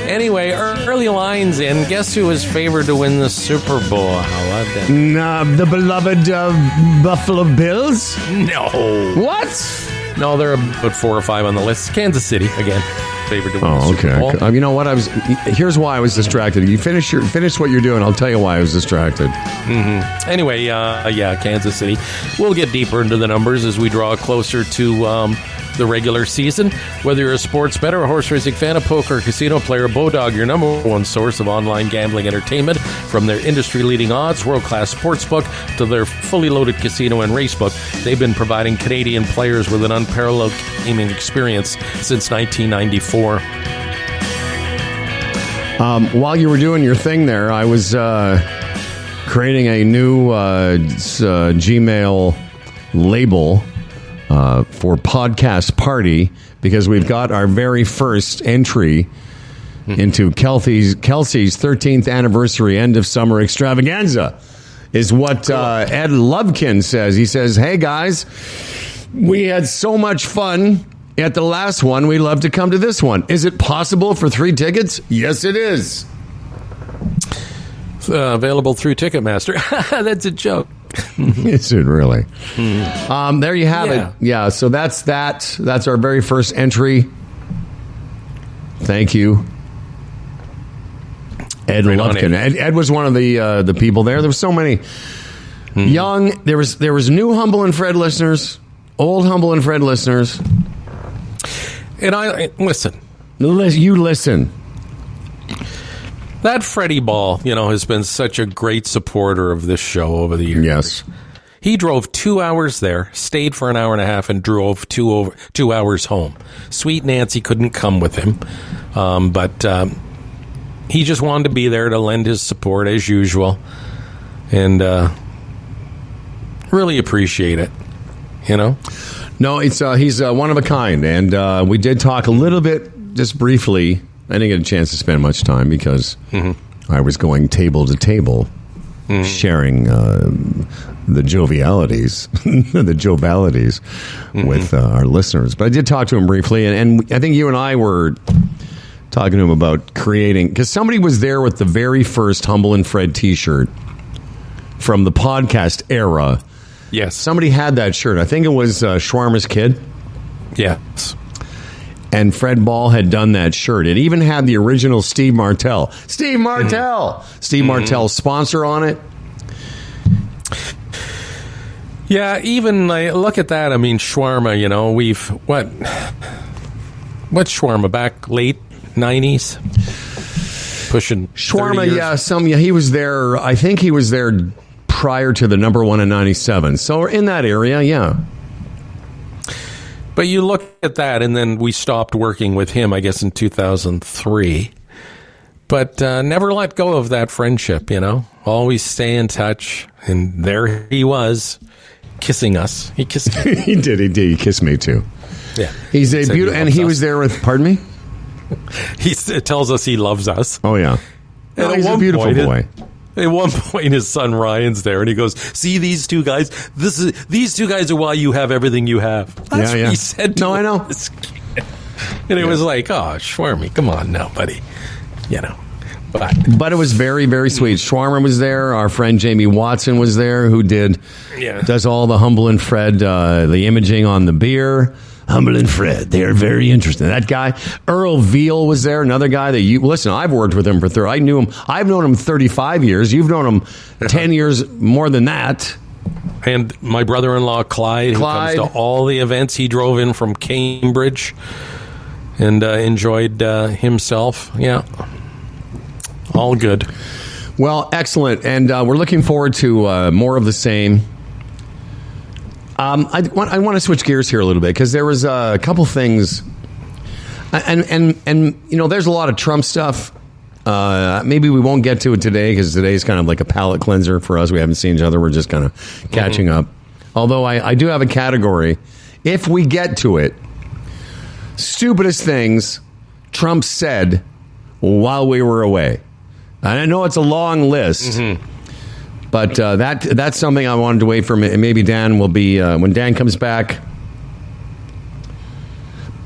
Anyway, early lines in. Guess who was favored to win the Super Bowl? How about that? The beloved Buffalo Bills? No. What? No, they're about 4 or 5 on the list. Kansas City, again. favored to win the Oh, Super Bowl. okay. You know what? Here's why I was distracted. You finish what you're doing. I'll tell you why I was distracted. Anyway, Kansas City. We'll get deeper into the numbers as we draw closer to the regular season. Whether you're a sports bettor, a horse racing fan, a poker, casino player, Bodog, your number one source of online gambling entertainment, from their industry-leading odds, world-class sportsbook, to their fully loaded casino and racebook, they've been providing Canadian players with an unparalleled gaming experience since 1994. While you were doing your thing there, I was creating a new Gmail label for Podcast Party, because we've got our very first entry into Kelsey's 13th anniversary end of summer extravaganza, is what Ed Lovekin says. He says, "Hey guys, we had so much fun at the last one. We'd love to come to this one. Is it possible for 3 tickets? Yes, it is." Available through Ticketmaster. That's a joke. Is it really? There you have it. Yeah, so that's that. That's our very first entry. Thank you, Ed Lovekin. Ed was one of the people there. There were so many young. There was new Humble and Fred listeners, old Humble and Fred listeners. And I listen. You listen. That Freddie Ball, has been such a great supporter of this show over the years. Yes. He drove 2 hours there, stayed for an hour and a half, and drove 2 hours home. Sweet Nancy couldn't come with him, but he just wanted to be there to lend his support as usual, and really appreciate it. No, it's he's one of a kind, and we did talk a little bit, just briefly. I didn't get a chance to spend much time because I was going table to table, sharing the jovialities, with our listeners. But I did talk to him briefly, and I think you and I were talking to him about creating, because somebody was there with the very first Humble and Fred T-shirt from the podcast era. Yes. Somebody had that shirt. I think it was Schwarmer's kid. Yes. And Fred Ball had done that shirt. It even had the original Steve Martell. Steve Martell sponsor on it. Yeah, even look at that. I mean, Shawarma, what's Shawarma, back late 90s? Pushing Shawarma, he was there. I think he was there prior to the number one in 97. So in that area, yeah. But you look at that, and then we stopped working with him, I guess, in 2003. But never let go of that friendship, Always stay in touch. And there he was, kissing us. He kissed me. He did. He kissed me, too. Yeah. He's a beautiful... And he was there with... Pardon me? He tells us he loves us. Oh, yeah. And he's a beautiful boy. At one point, his son Ryan's there, and he goes, "See these two guys? These two guys are why you have everything you have." That's what he said to I know. And it was like, "Oh, Schwarmy, come on now, buddy," But it was very, very sweet. Schwarmer was there. Our friend Jamie Watson was there, who does all the Humble and Fred, the imaging on the beer. Humble and Fred, they are very interesting. That guy, Earl Veal, was there. Another guy that listen, I've worked with him for 30. I've known him 35 years. You've known him 10 years more than that. And my brother-in-law, Clyde, who comes to all the events. He drove in from Cambridge and enjoyed himself. Yeah. All good. Well, excellent. And we're looking forward to more of the same. I want to switch gears here a little bit, because there was a couple things, and there's a lot of Trump stuff. Maybe we won't get to it today, because today's kind of like a palate cleanser for us. We haven't seen each other. We're just kind of catching up. Although I do have a category, if we get to it, stupidest things Trump said while we were away. And I know it's a long list. But that's something I wanted to wait for. Maybe Dan will be, when Dan comes back.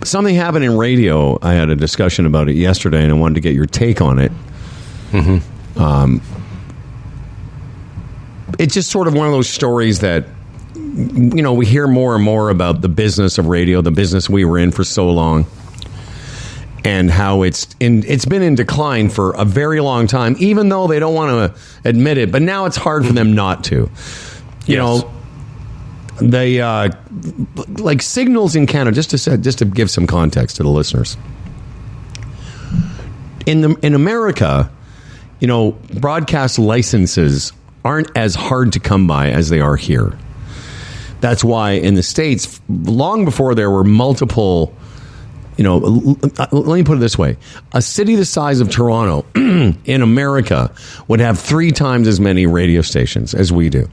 Something happened in radio. I had a discussion about it yesterday, and I wanted to get your take on it. It's just sort of one of those stories that, we hear more and more about the business of radio, the business we were in for so long. and how it's been in decline for a very long time, even though they don't want to admit it. But now it's hard for them not to. You know, they like signals in Canada. Just to give some context to the listeners. In America, you know, broadcast licenses aren't as hard to come by as they are here. That's why in the States, long before there were multiple, you know, let me put it this way. A city the size of Toronto in America would have 3 times as many radio stations as we do.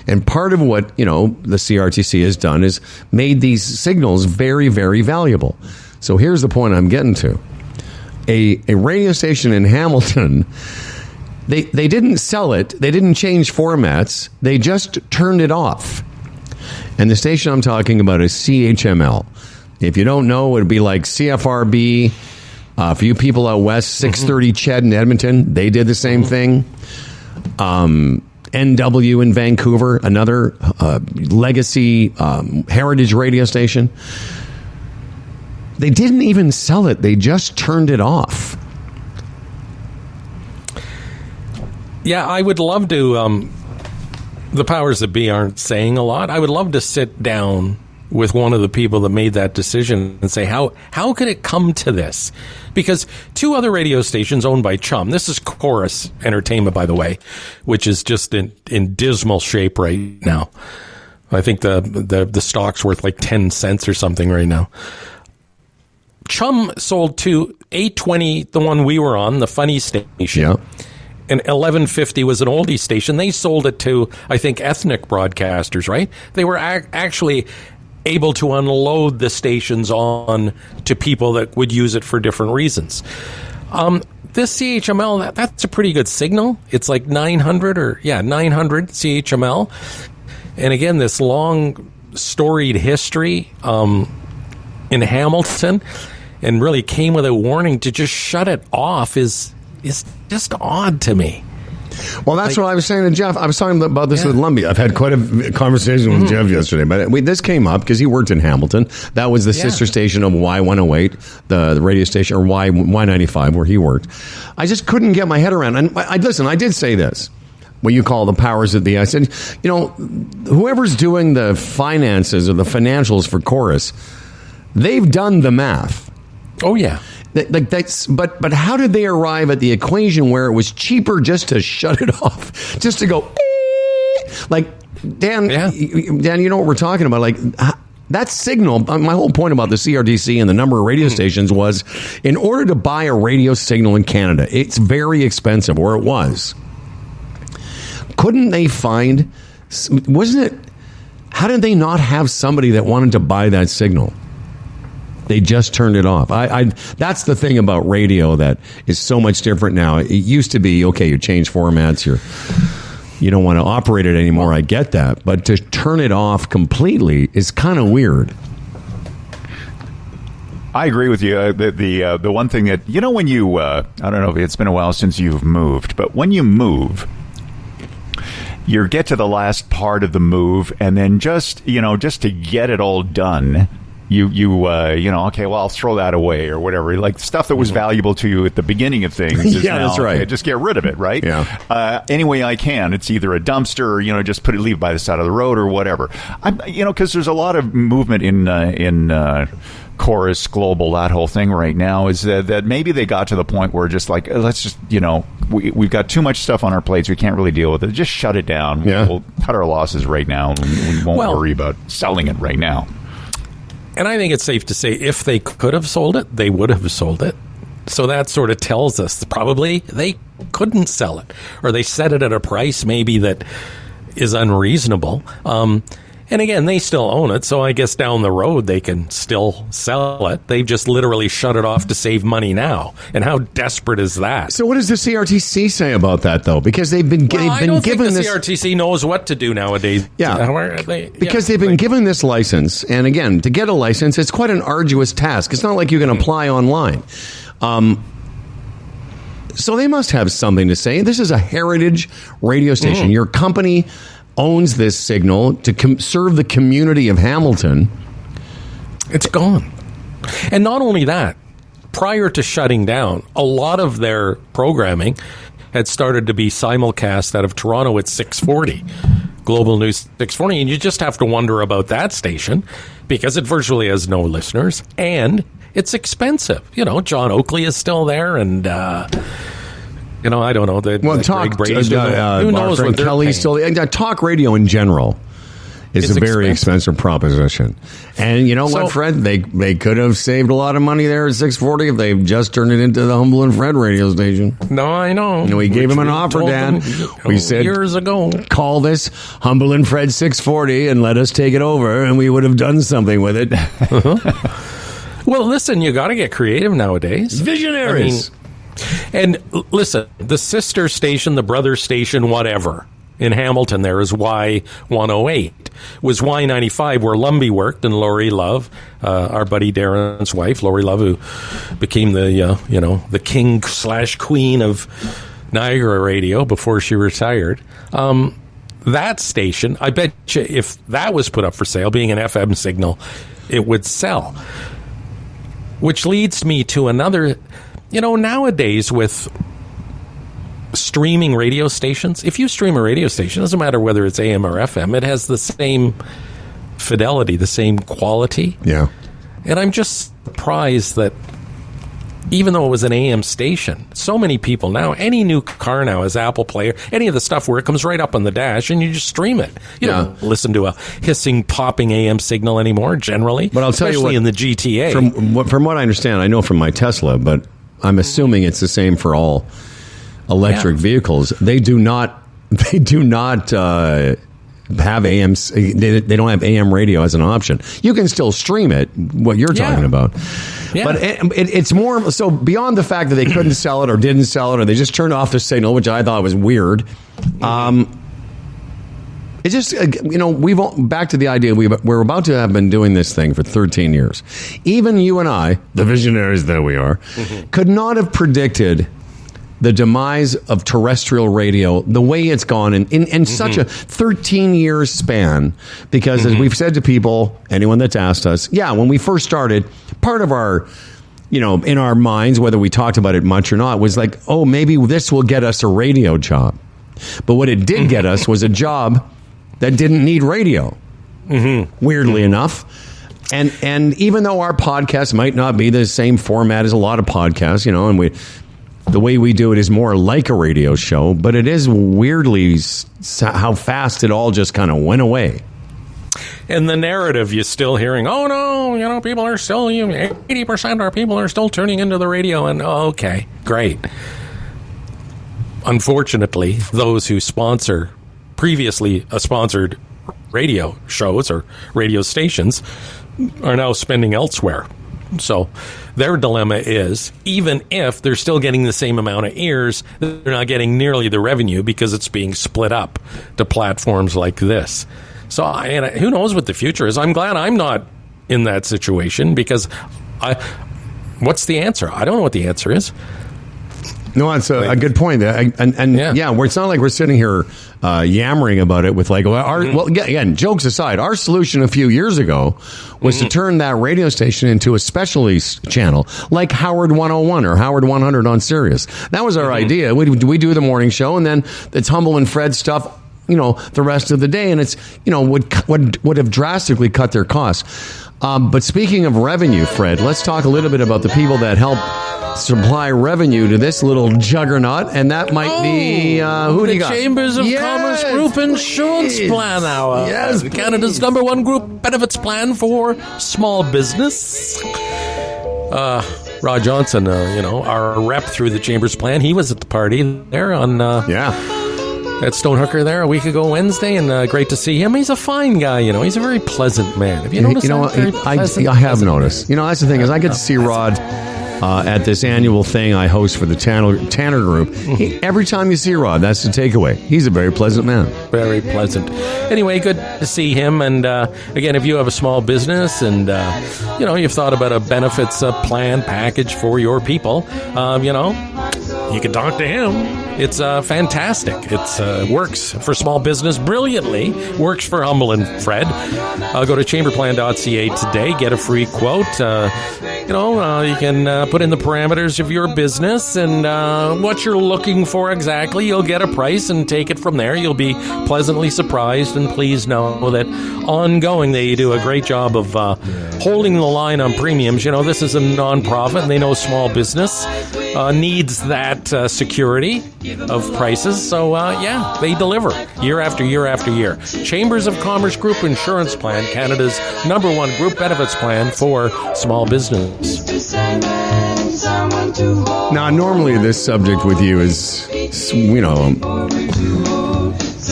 And part of what, you know, the CRTC has done is made these signals very, very valuable. So here's the point I'm getting to. A radio station in Hamilton, they didn't sell it. They didn't change formats. They just turned it off. And the station I'm talking about is CHML. If you don't know, it would be like CFRB. For you people out west, 630 Ched in Edmonton, they did the same thing. NW in Vancouver, another legacy heritage radio station. They didn't even sell it. They just turned it off. Yeah, I would love to. The powers that be aren't saying a lot. I would love to sit down with one of the people that made that decision and say, how could it come to this? Because 2 other radio stations owned by Chum, this is Chorus Entertainment, by the way, which is just in dismal shape right now. I think the stock's worth like 10 cents or something right now. Chum sold to 820, the one we were on, the funny station. Yeah. And 1150 was an oldie station. They sold it to, I think, ethnic broadcasters, right? They were actually able to unload the stations on to people that would use it for different reasons. This CHML, that's a pretty good signal. It's like 900 CHML. And again, this long storied history in Hamilton, and really came with a warning to just shut it off is just odd to me. Well, that's what I was saying to Jeff. I was talking about this with Lumbee. I've had quite a conversation with Jeff yesterday, but this came up because he worked in Hamilton. That was the sister station of Y108, the radio station, or Y95, where he worked. I just couldn't get my head around. And I did say this. What you call the powers of the... I said, you know, whoever's doing the finances or the financials for Chorus, they've done the math. Oh, yeah. But how did they arrive at the equation where it was cheaper just to shut it off, just to go like Dan? You know what we're talking about? Like that signal. My whole point about the CRTC and the number of radio stations was, in order to buy a radio signal in Canada, it's very expensive, or it was. Couldn't they find? Wasn't it? How did they not have somebody that wanted to buy that signal? They just turned it off. That's the thing about radio that is so much different now. It used to be, okay, you change formats, you don't want to operate it anymore. I get that. But to turn it off completely is kind of weird. I agree with you. The one thing that, you know, when you, I don't know if it's been a while since you've moved, but when you move, you get to the last part of the move, and then just to get it all done, you know, okay, well, I'll throw that away or whatever. Like stuff that was valuable to you at the beginning of things. Is yeah, now, that's right. Okay, just get rid of it, right? Yeah. Any way I can. It's either a dumpster or, you know, just leave it by the side of the road or whatever. Because there's a lot of movement in Chorus Global, that whole thing right now is that maybe they got to the point where just like, let's just, you know, we've got too much stuff on our plates. We can't really deal with it. Just shut it down. Yeah. We'll cut our losses right now. We won't worry about selling it right now. And I think it's safe to say if they could have sold it, they would have sold it. So that sort of tells us probably they couldn't sell it, or they set it at a price maybe that is unreasonable. And again, they still own it, so I guess down the road they can still sell it. They've just literally shut it off to save money now. And how desperate is that? So what does the CRTC say about that, though? Because they've been given the this... CRTC knows what to do nowadays. Yeah, because they've been given this license. And again, to get a license, it's quite an arduous task. It's not like you can apply online. So they must have something to say. This is a heritage radio station. Your company owns this signal to serve the community of Hamilton. It's gone. And not only that, prior to shutting down, a lot of their programming had started to be simulcast out of Toronto at 640. Global News 640, and you just have to wonder about that station because it virtually has no listeners, and it's expensive. You know, John Oakley is still there, and you know, I don't know. Talk Greg Brady's who knows what Kelly's still. Talk radio in general is a very expensive proposition. And you know what, Fred? They could have saved a lot of money there at 640 if they just turned it into the Humble and Fred radio station. No, I know. And we gave him an offer, Dan. We said years ago, call this Humble and Fred 640 and let us take it over, and we would have done something with it. Well, listen, you got to get creative nowadays. Visionaries. And listen, the sister station, the brother station, whatever, in Hamilton there is Y108. Was Y95 where Lumbee worked, and Lori Love, our buddy Darren's wife, Lori Love, who became the king/queen of Niagara radio before she retired. That station, I bet you if that was put up for sale, being an FM signal, it would sell. Which leads me to another, nowadays with streaming radio stations, if you stream a radio station, it doesn't matter whether it's AM or FM, it has the same fidelity, the same quality. Yeah. And I'm just surprised that even though it was an AM station, so many people now, any new car now has Apple Play, any of the stuff where it comes right up on the dash and you just stream it. You don't listen to a hissing, popping AM signal anymore, generally. But I'll tell you what, in the GTA. From what I understand, I know from my Tesla, but I'm assuming it's the same for all electric vehicles. They do not have AM. They don't have AM radio as an option. You can still stream it. What you're talking about, but it's more so beyond the fact that they couldn't sell it or didn't sell it or they just turned off the signal, which I thought was weird. It's just we've back to the idea we're about to have been doing this thing for 13 years. Even you and I, the visionaries that we are, could not have predicted the demise of terrestrial radio, the way it's gone in such a 13-year span, because as we've said to people, anyone that's asked us, when we first started, part of our, in our minds, whether we talked about it much or not, was like, oh, maybe this will get us a radio job. But what it did get us was a job that didn't need radio, weirdly enough. And even though our podcast might not be the same format as a lot of podcasts, and the way we do it is more like a radio show, but it is weirdly how fast it all just kind of went away. And the narrative you're still hearing, oh no, people are still, 80% of our people are still tuning into the radio, and okay, great. Unfortunately, those who sponsor previously sponsored radio shows or radio stations are now spending elsewhere. So their dilemma is, even if they're still getting the same amount of ears, they're not getting nearly the revenue because it's being split up to platforms like this. So who knows what the future is? I'm glad I'm not in that situation because what's the answer? I don't know what the answer is. No, that's a good point. Where it's not like we're sitting here yammering about it with like, again, jokes aside, our solution a few years ago was to turn that radio station into a specialty channel like Howard 101 or Howard 100 on Sirius. That was our idea. We do the morning show, and then it's Humble and Fred stuff, the rest of the day, and it's, would have drastically cut their costs. But speaking of revenue, Fred, let's talk a little bit about the people that help supply revenue to this little juggernaut, and that might be who do you got? The Chambers of Commerce Group Insurance Plan Hour. Yes, Canada's #1 group benefits plan for small business. Rod Johnson, our rep through the Chambers plan, he was at the party there on at Stonehooker there a week ago Wednesday, and great to see him. He's a fine guy, he's a very pleasant man. Have you noticed that? I have noticed. That's the thing is I get to see Rod at this annual thing I host for the Tanner Group. Every time you see Rod, that's the takeaway. He's a very pleasant man. Very pleasant. Anyway, good to see him. And again, if you have a small business and you've thought about a benefits plan package for your people, you can talk to him. It's fantastic. It works for small business brilliantly. Works for Humble and Fred. Go to chamberplan.ca today. Get a free quote. You can put in the parameters of your business and what you're looking for exactly. You'll get a price and take it from there. You'll be pleasantly surprised, and please know that ongoing they do a great job of holding the line on premiums. This is a nonprofit, and they know small business needs that security of prices. So, they deliver year after year after year. Chambers of Commerce Group Insurance Plan, Canada's #1 group benefits plan for small business. Now, normally this subject with you is,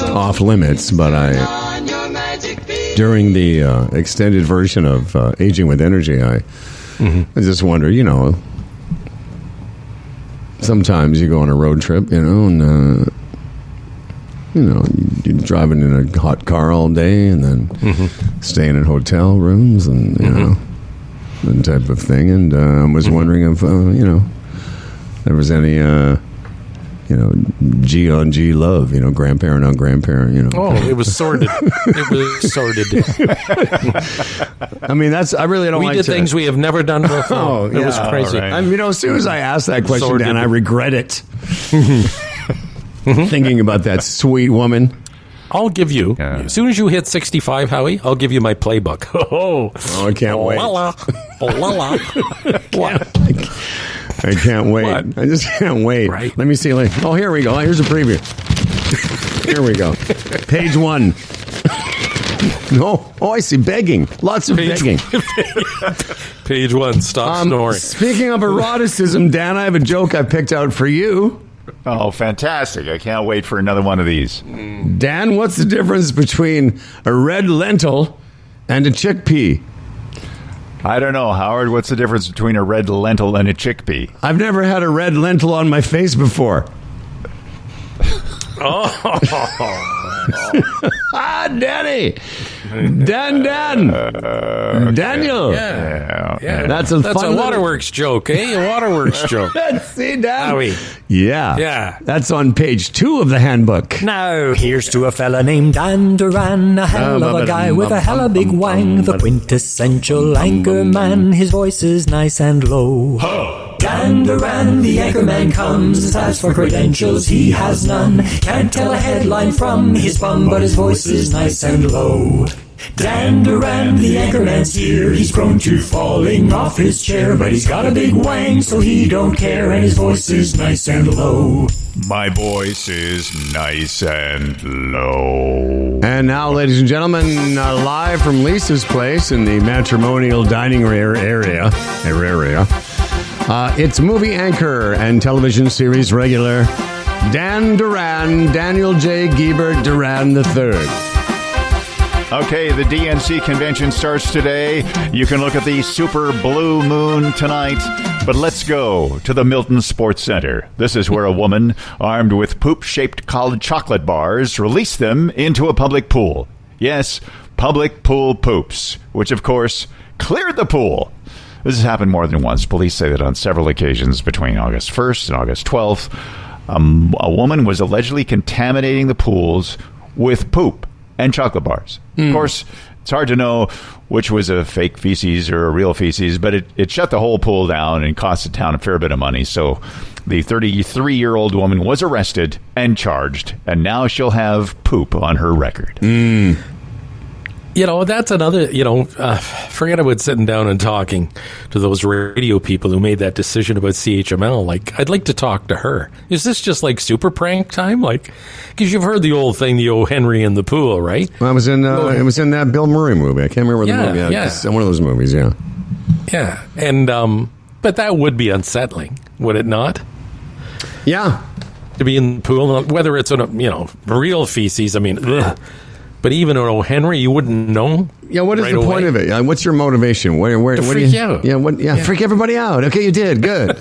off limits, but during the extended version of Aging with Energy, I just wonder, sometimes you go on a road trip, and you're driving in a hot car all day, and then staying in hotel rooms, and that type of thing. And I was wondering if there was any G on G love, grandparent on grandparent, Oh, it was sordid. It was sordid. I mean, I really don't like We did things we have never done before. Oh, It was crazy. Right. as soon as I asked that question, Sordid. Dan, I regret it. Thinking about that sweet woman. I'll give you, as soon as you hit 65, Howie, I'll give you my playbook. Oh, I can't wait. I can't wait. What? I just can't wait. Right. Let me see. Oh, here we go. Here's a preview. Here we go. Page 1. I see begging. Lots of begging. Page 1, stop snoring. Speaking of eroticism, Dan, I have a joke I picked out for you. Oh, fantastic. I can't wait for another one of these. Dan, what's the difference between a red lentil and a chickpea? I don't know, Howard. What's the difference between a red lentil and a chickpea? I've never had a red lentil on my face before. Danny. Daniel. Yeah. That's a fun waterworks joke, eh? A waterworks joke. See, Dan? Howie. Yeah. Yeah. That's on page 2 of the handbook. Now, here's to a fella named Dan Duran, a hell of a guy with a hella big wang, the quintessential anchor man. His voice is nice and low. Dan Duran, the anchorman comes. As for credentials, he has none. Can't tell a headline from his bum, but his voice is nice and low. Dan Duran, the anchorman's here. He's prone to falling off his chair, but he's got a big wang, so he don't care, and his voice is nice and low. My voice is nice and low. And now, ladies and gentlemen, live from Lisa's place in the matrimonial dining area. It's movie anchor and television series regular Dan Duran, Daniel J. Giebert Duran III. Okay, the DNC convention starts today. You can look at the super blue moon tonight. But let's go to the Milton Sports Center. This is where a woman armed with poop-shaped college chocolate bars released them into a public pool. Yes, public pool poops, which of course cleared the pool. This has happened more than once. Police say that on several occasions between August 1st and August 12th, a woman was allegedly contaminating the pools with poop and chocolate bars. Of course, it's hard to know which was a fake feces or a real feces, but it shut the whole pool down and cost the town a fair bit of money. So the 33-year-old woman was arrested and charged, and now she'll have poop on her record. That's another, forget about sitting down and talking to those radio people who made that decision about CHML. Like, I'd like to talk to her. Is this just like super prank time? Like, because you've heard the old thing, the O. Henry in the pool, right? Well, it was in that Bill Murray movie. I can't remember the movie. It's one of those movies, yeah. Yeah. And, but that would be unsettling, would it not? Yeah. To be in the pool, whether it's real feces, I mean, ugh. But even an O. Henry, you wouldn't know. Yeah, what is the point of it? What's your motivation? Where to freak you out. Yeah, freak everybody out. Okay, you did. Good.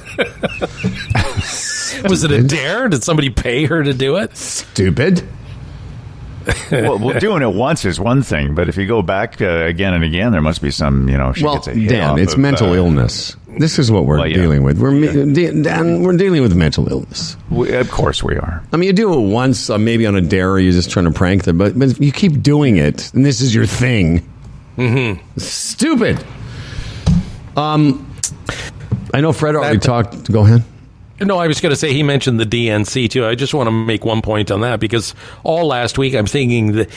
Was it a dare? Did somebody pay her to do it? Stupid. Well, doing it once is one thing, but if you go back again and again, there must be some, she gets a hit Dan, off it's of, mental illness. This is what we're dealing with. Dan, we're dealing with mental illness. Of course we are. I mean, you do it once, maybe on a dare, or you're just trying to prank them, but if you keep doing it, and this is your thing. Stupid. I know Fred already talked. Go ahead. No, I was going to say he mentioned the DNC too. I just want to make one point on that because all last week I'm thinking that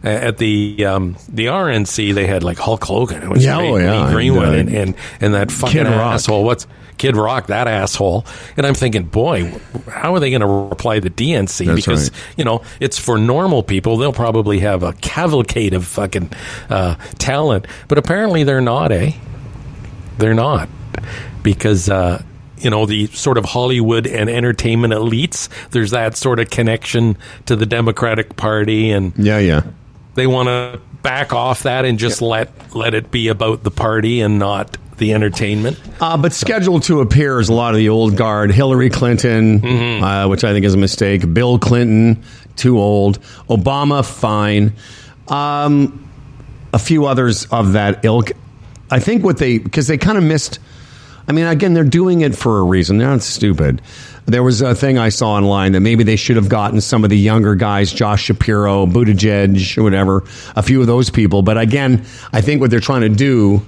at the RNC they had like Hulk Hogan. It was Lee Greenwood and that fucking Kid Rock. asshole. What's Kid Rock? That asshole. And I'm thinking, boy, how are they going to reply to DNC? That's because right. It's for normal people. They'll probably have a cavalcade of fucking talent, but apparently they're not. They're not because. The sort of Hollywood and entertainment elites, there's that sort of connection to the Democratic Party. And they want to back off that and just let it be about the party and not the entertainment. But scheduled to appear is a lot of the old guard. Hillary Clinton, which I think is a mistake. Bill Clinton, too old. Obama, fine. A few others of that ilk. I think because they kind of missed... I mean, again, they're doing it for a reason. They're not stupid. There was a thing I saw online that maybe they should have gotten some of the younger guys, Josh Shapiro, Buttigieg, or whatever, a few of those people. But again, I think what they're trying to do,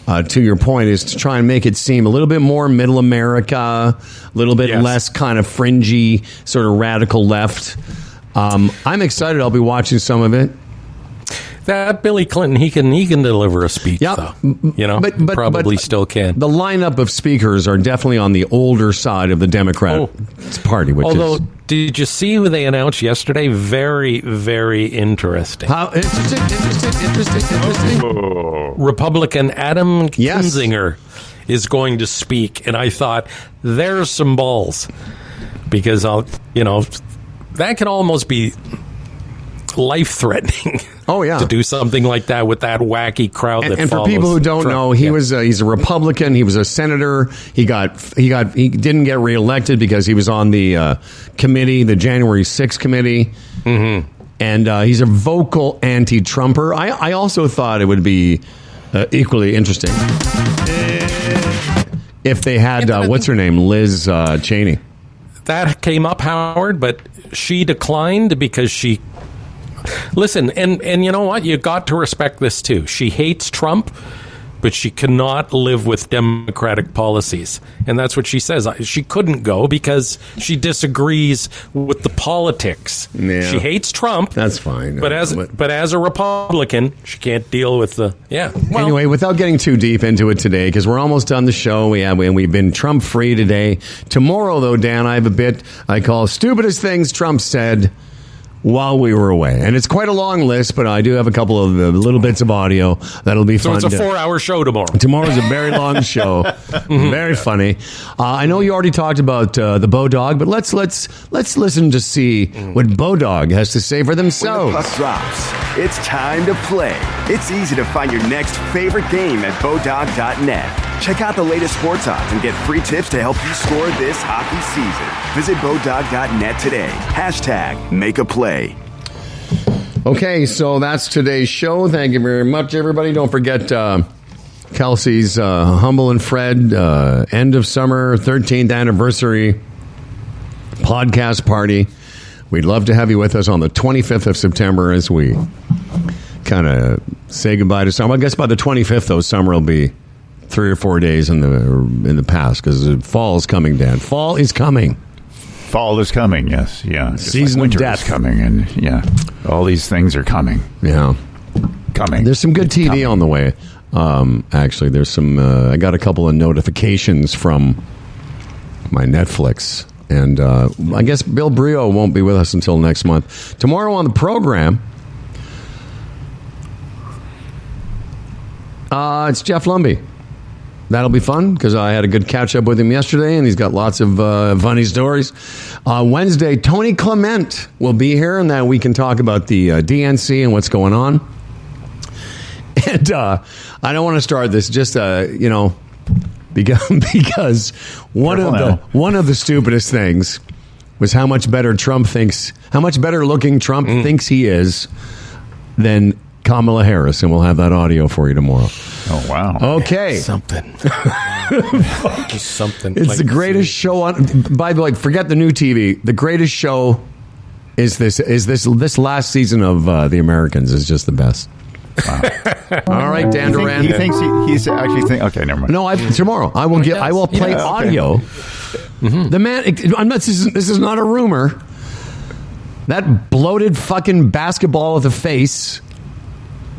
to your point, is to try and make it seem a little bit more middle America, a little bit less kind of fringy, sort of radical left. I'm excited. I'll be watching some of it. That Billy Clinton, he can deliver a speech, though. But probably still can. The lineup of speakers are definitely on the older side of the Democrat Party. Did you see who they announced yesterday? Very, very interesting. How interesting. Republican Adam Kinzinger is going to speak, and I thought, there's some balls. Because, that could almost be life-threatening. To do something like that with that wacky crowd that and for follows people who don't Trump. know, he's a Republican. He was a senator. He didn't get reelected because he was on the committee, the January 6th committee. Mm-hmm. And he's a vocal anti-Trumper. I also thought it would be equally interesting if they had what's her name, Liz Cheney. That came up, Howard, but she declined because she. Listen, and you know what? You got to respect this, too. She hates Trump, but she cannot live with Democratic policies. And that's what she says. She couldn't go because she disagrees with the politics. Yeah. She hates Trump. That's fine. But as a Republican, she can't deal with the... Anyway, without getting too deep into it today, because we're almost done the show. We've been Trump-free today. Tomorrow, though, Dan, I have a bit I call Stupidest Things Trump Said while we were away. And it's quite a long list, but I do have a couple of little bits of audio that'll be fun. So it's a 4-hour show tomorrow. Tomorrow's a very long show. Very funny. I know you already talked about the Bodog, but let's listen to see what Bodog has to say for themselves. When the puck drops, it's time to play. It's easy to find your next favorite game at Bodog.net. Check out the latest sports odds and get free tips to help you score this hockey season. Visit Bodog.net today. #MakeAPlay. Okay, so that's today's show. Thank you very much, everybody. Don't forget Kelsey's Humble and Fred end of summer 13th anniversary podcast party. We'd love to have you with us on the 25th of September as we kind of say goodbye to summer. I guess by the 25th, though, summer will be 3 or 4 days in the past because fall is coming, Dan. Fall is coming. Fall is coming, yes. Yeah. Season like of winter death is coming, and all these things are coming. Yeah. Coming. There's some good TV on the way. Actually, there's some... I got a couple of notifications from my Netflix. And I guess Bill Brio won't be with us until next month. Tomorrow on the program, it's Jeff Lumby. That'll be fun because I had a good catch-up with him yesterday, and he's got lots of funny stories. Wednesday, Tony Clement will be here, and that we can talk about the DNC and what's going on. And I don't want to start this, just, because one of the stupidest things was how much better looking Trump thinks he is than Kamala Harris, and we'll have that audio for you tomorrow. Oh, wow. Okay. Something. Something. It's the greatest show on... By the way, forget the new TV. The greatest show is this last season of The Americans is just the best. All right, Dan Duran. He thinks he's actually thinking. Okay, never mind. No, tomorrow I will play audio. The man. I'm not. This is not a rumor. That bloated fucking basketball with a face.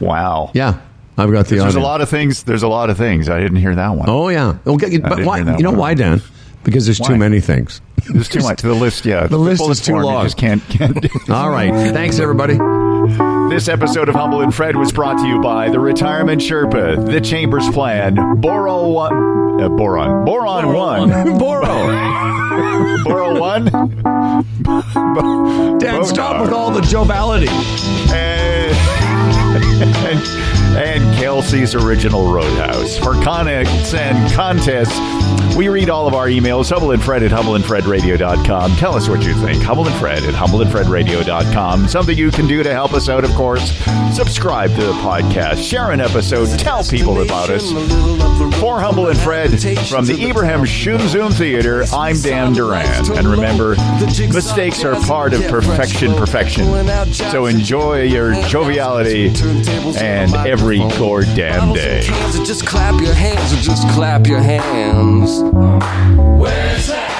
Wow. Yeah, I've got the. There's audio. a lot of things. There's a lot of things. I didn't hear that one. Oh yeah. Okay, but why? hear that You know one. why, Dan? Because there's too many things. There's too much. The list, yeah. The list bullet is too form, long. You just can't do. All right. Thanks, everybody. This episode of Humble and Fred was brought to you by the Retirement Sherpa, the Chambers Plan, Boron 1. Boro. Boro 1. Dan, stop with all the joviality. And Kelsey's Original Roadhouse. For connects and contests, we read all of our emails. Humble and Fred at humbleandfredradio.com. Tell us what you think. Humble and Fred at humbleandfredradio.com. Something you can do to help us out, of course. Subscribe to the podcast. Share an episode. Tell people about us. For Humble and Fred, from the Ibrahim Shunzoom Theater, I'm Dan Duran. And remember, mistakes are part of perfection. So enjoy your joviality and every goddamn day. Just clap your hands or just clap your hands. Where's that?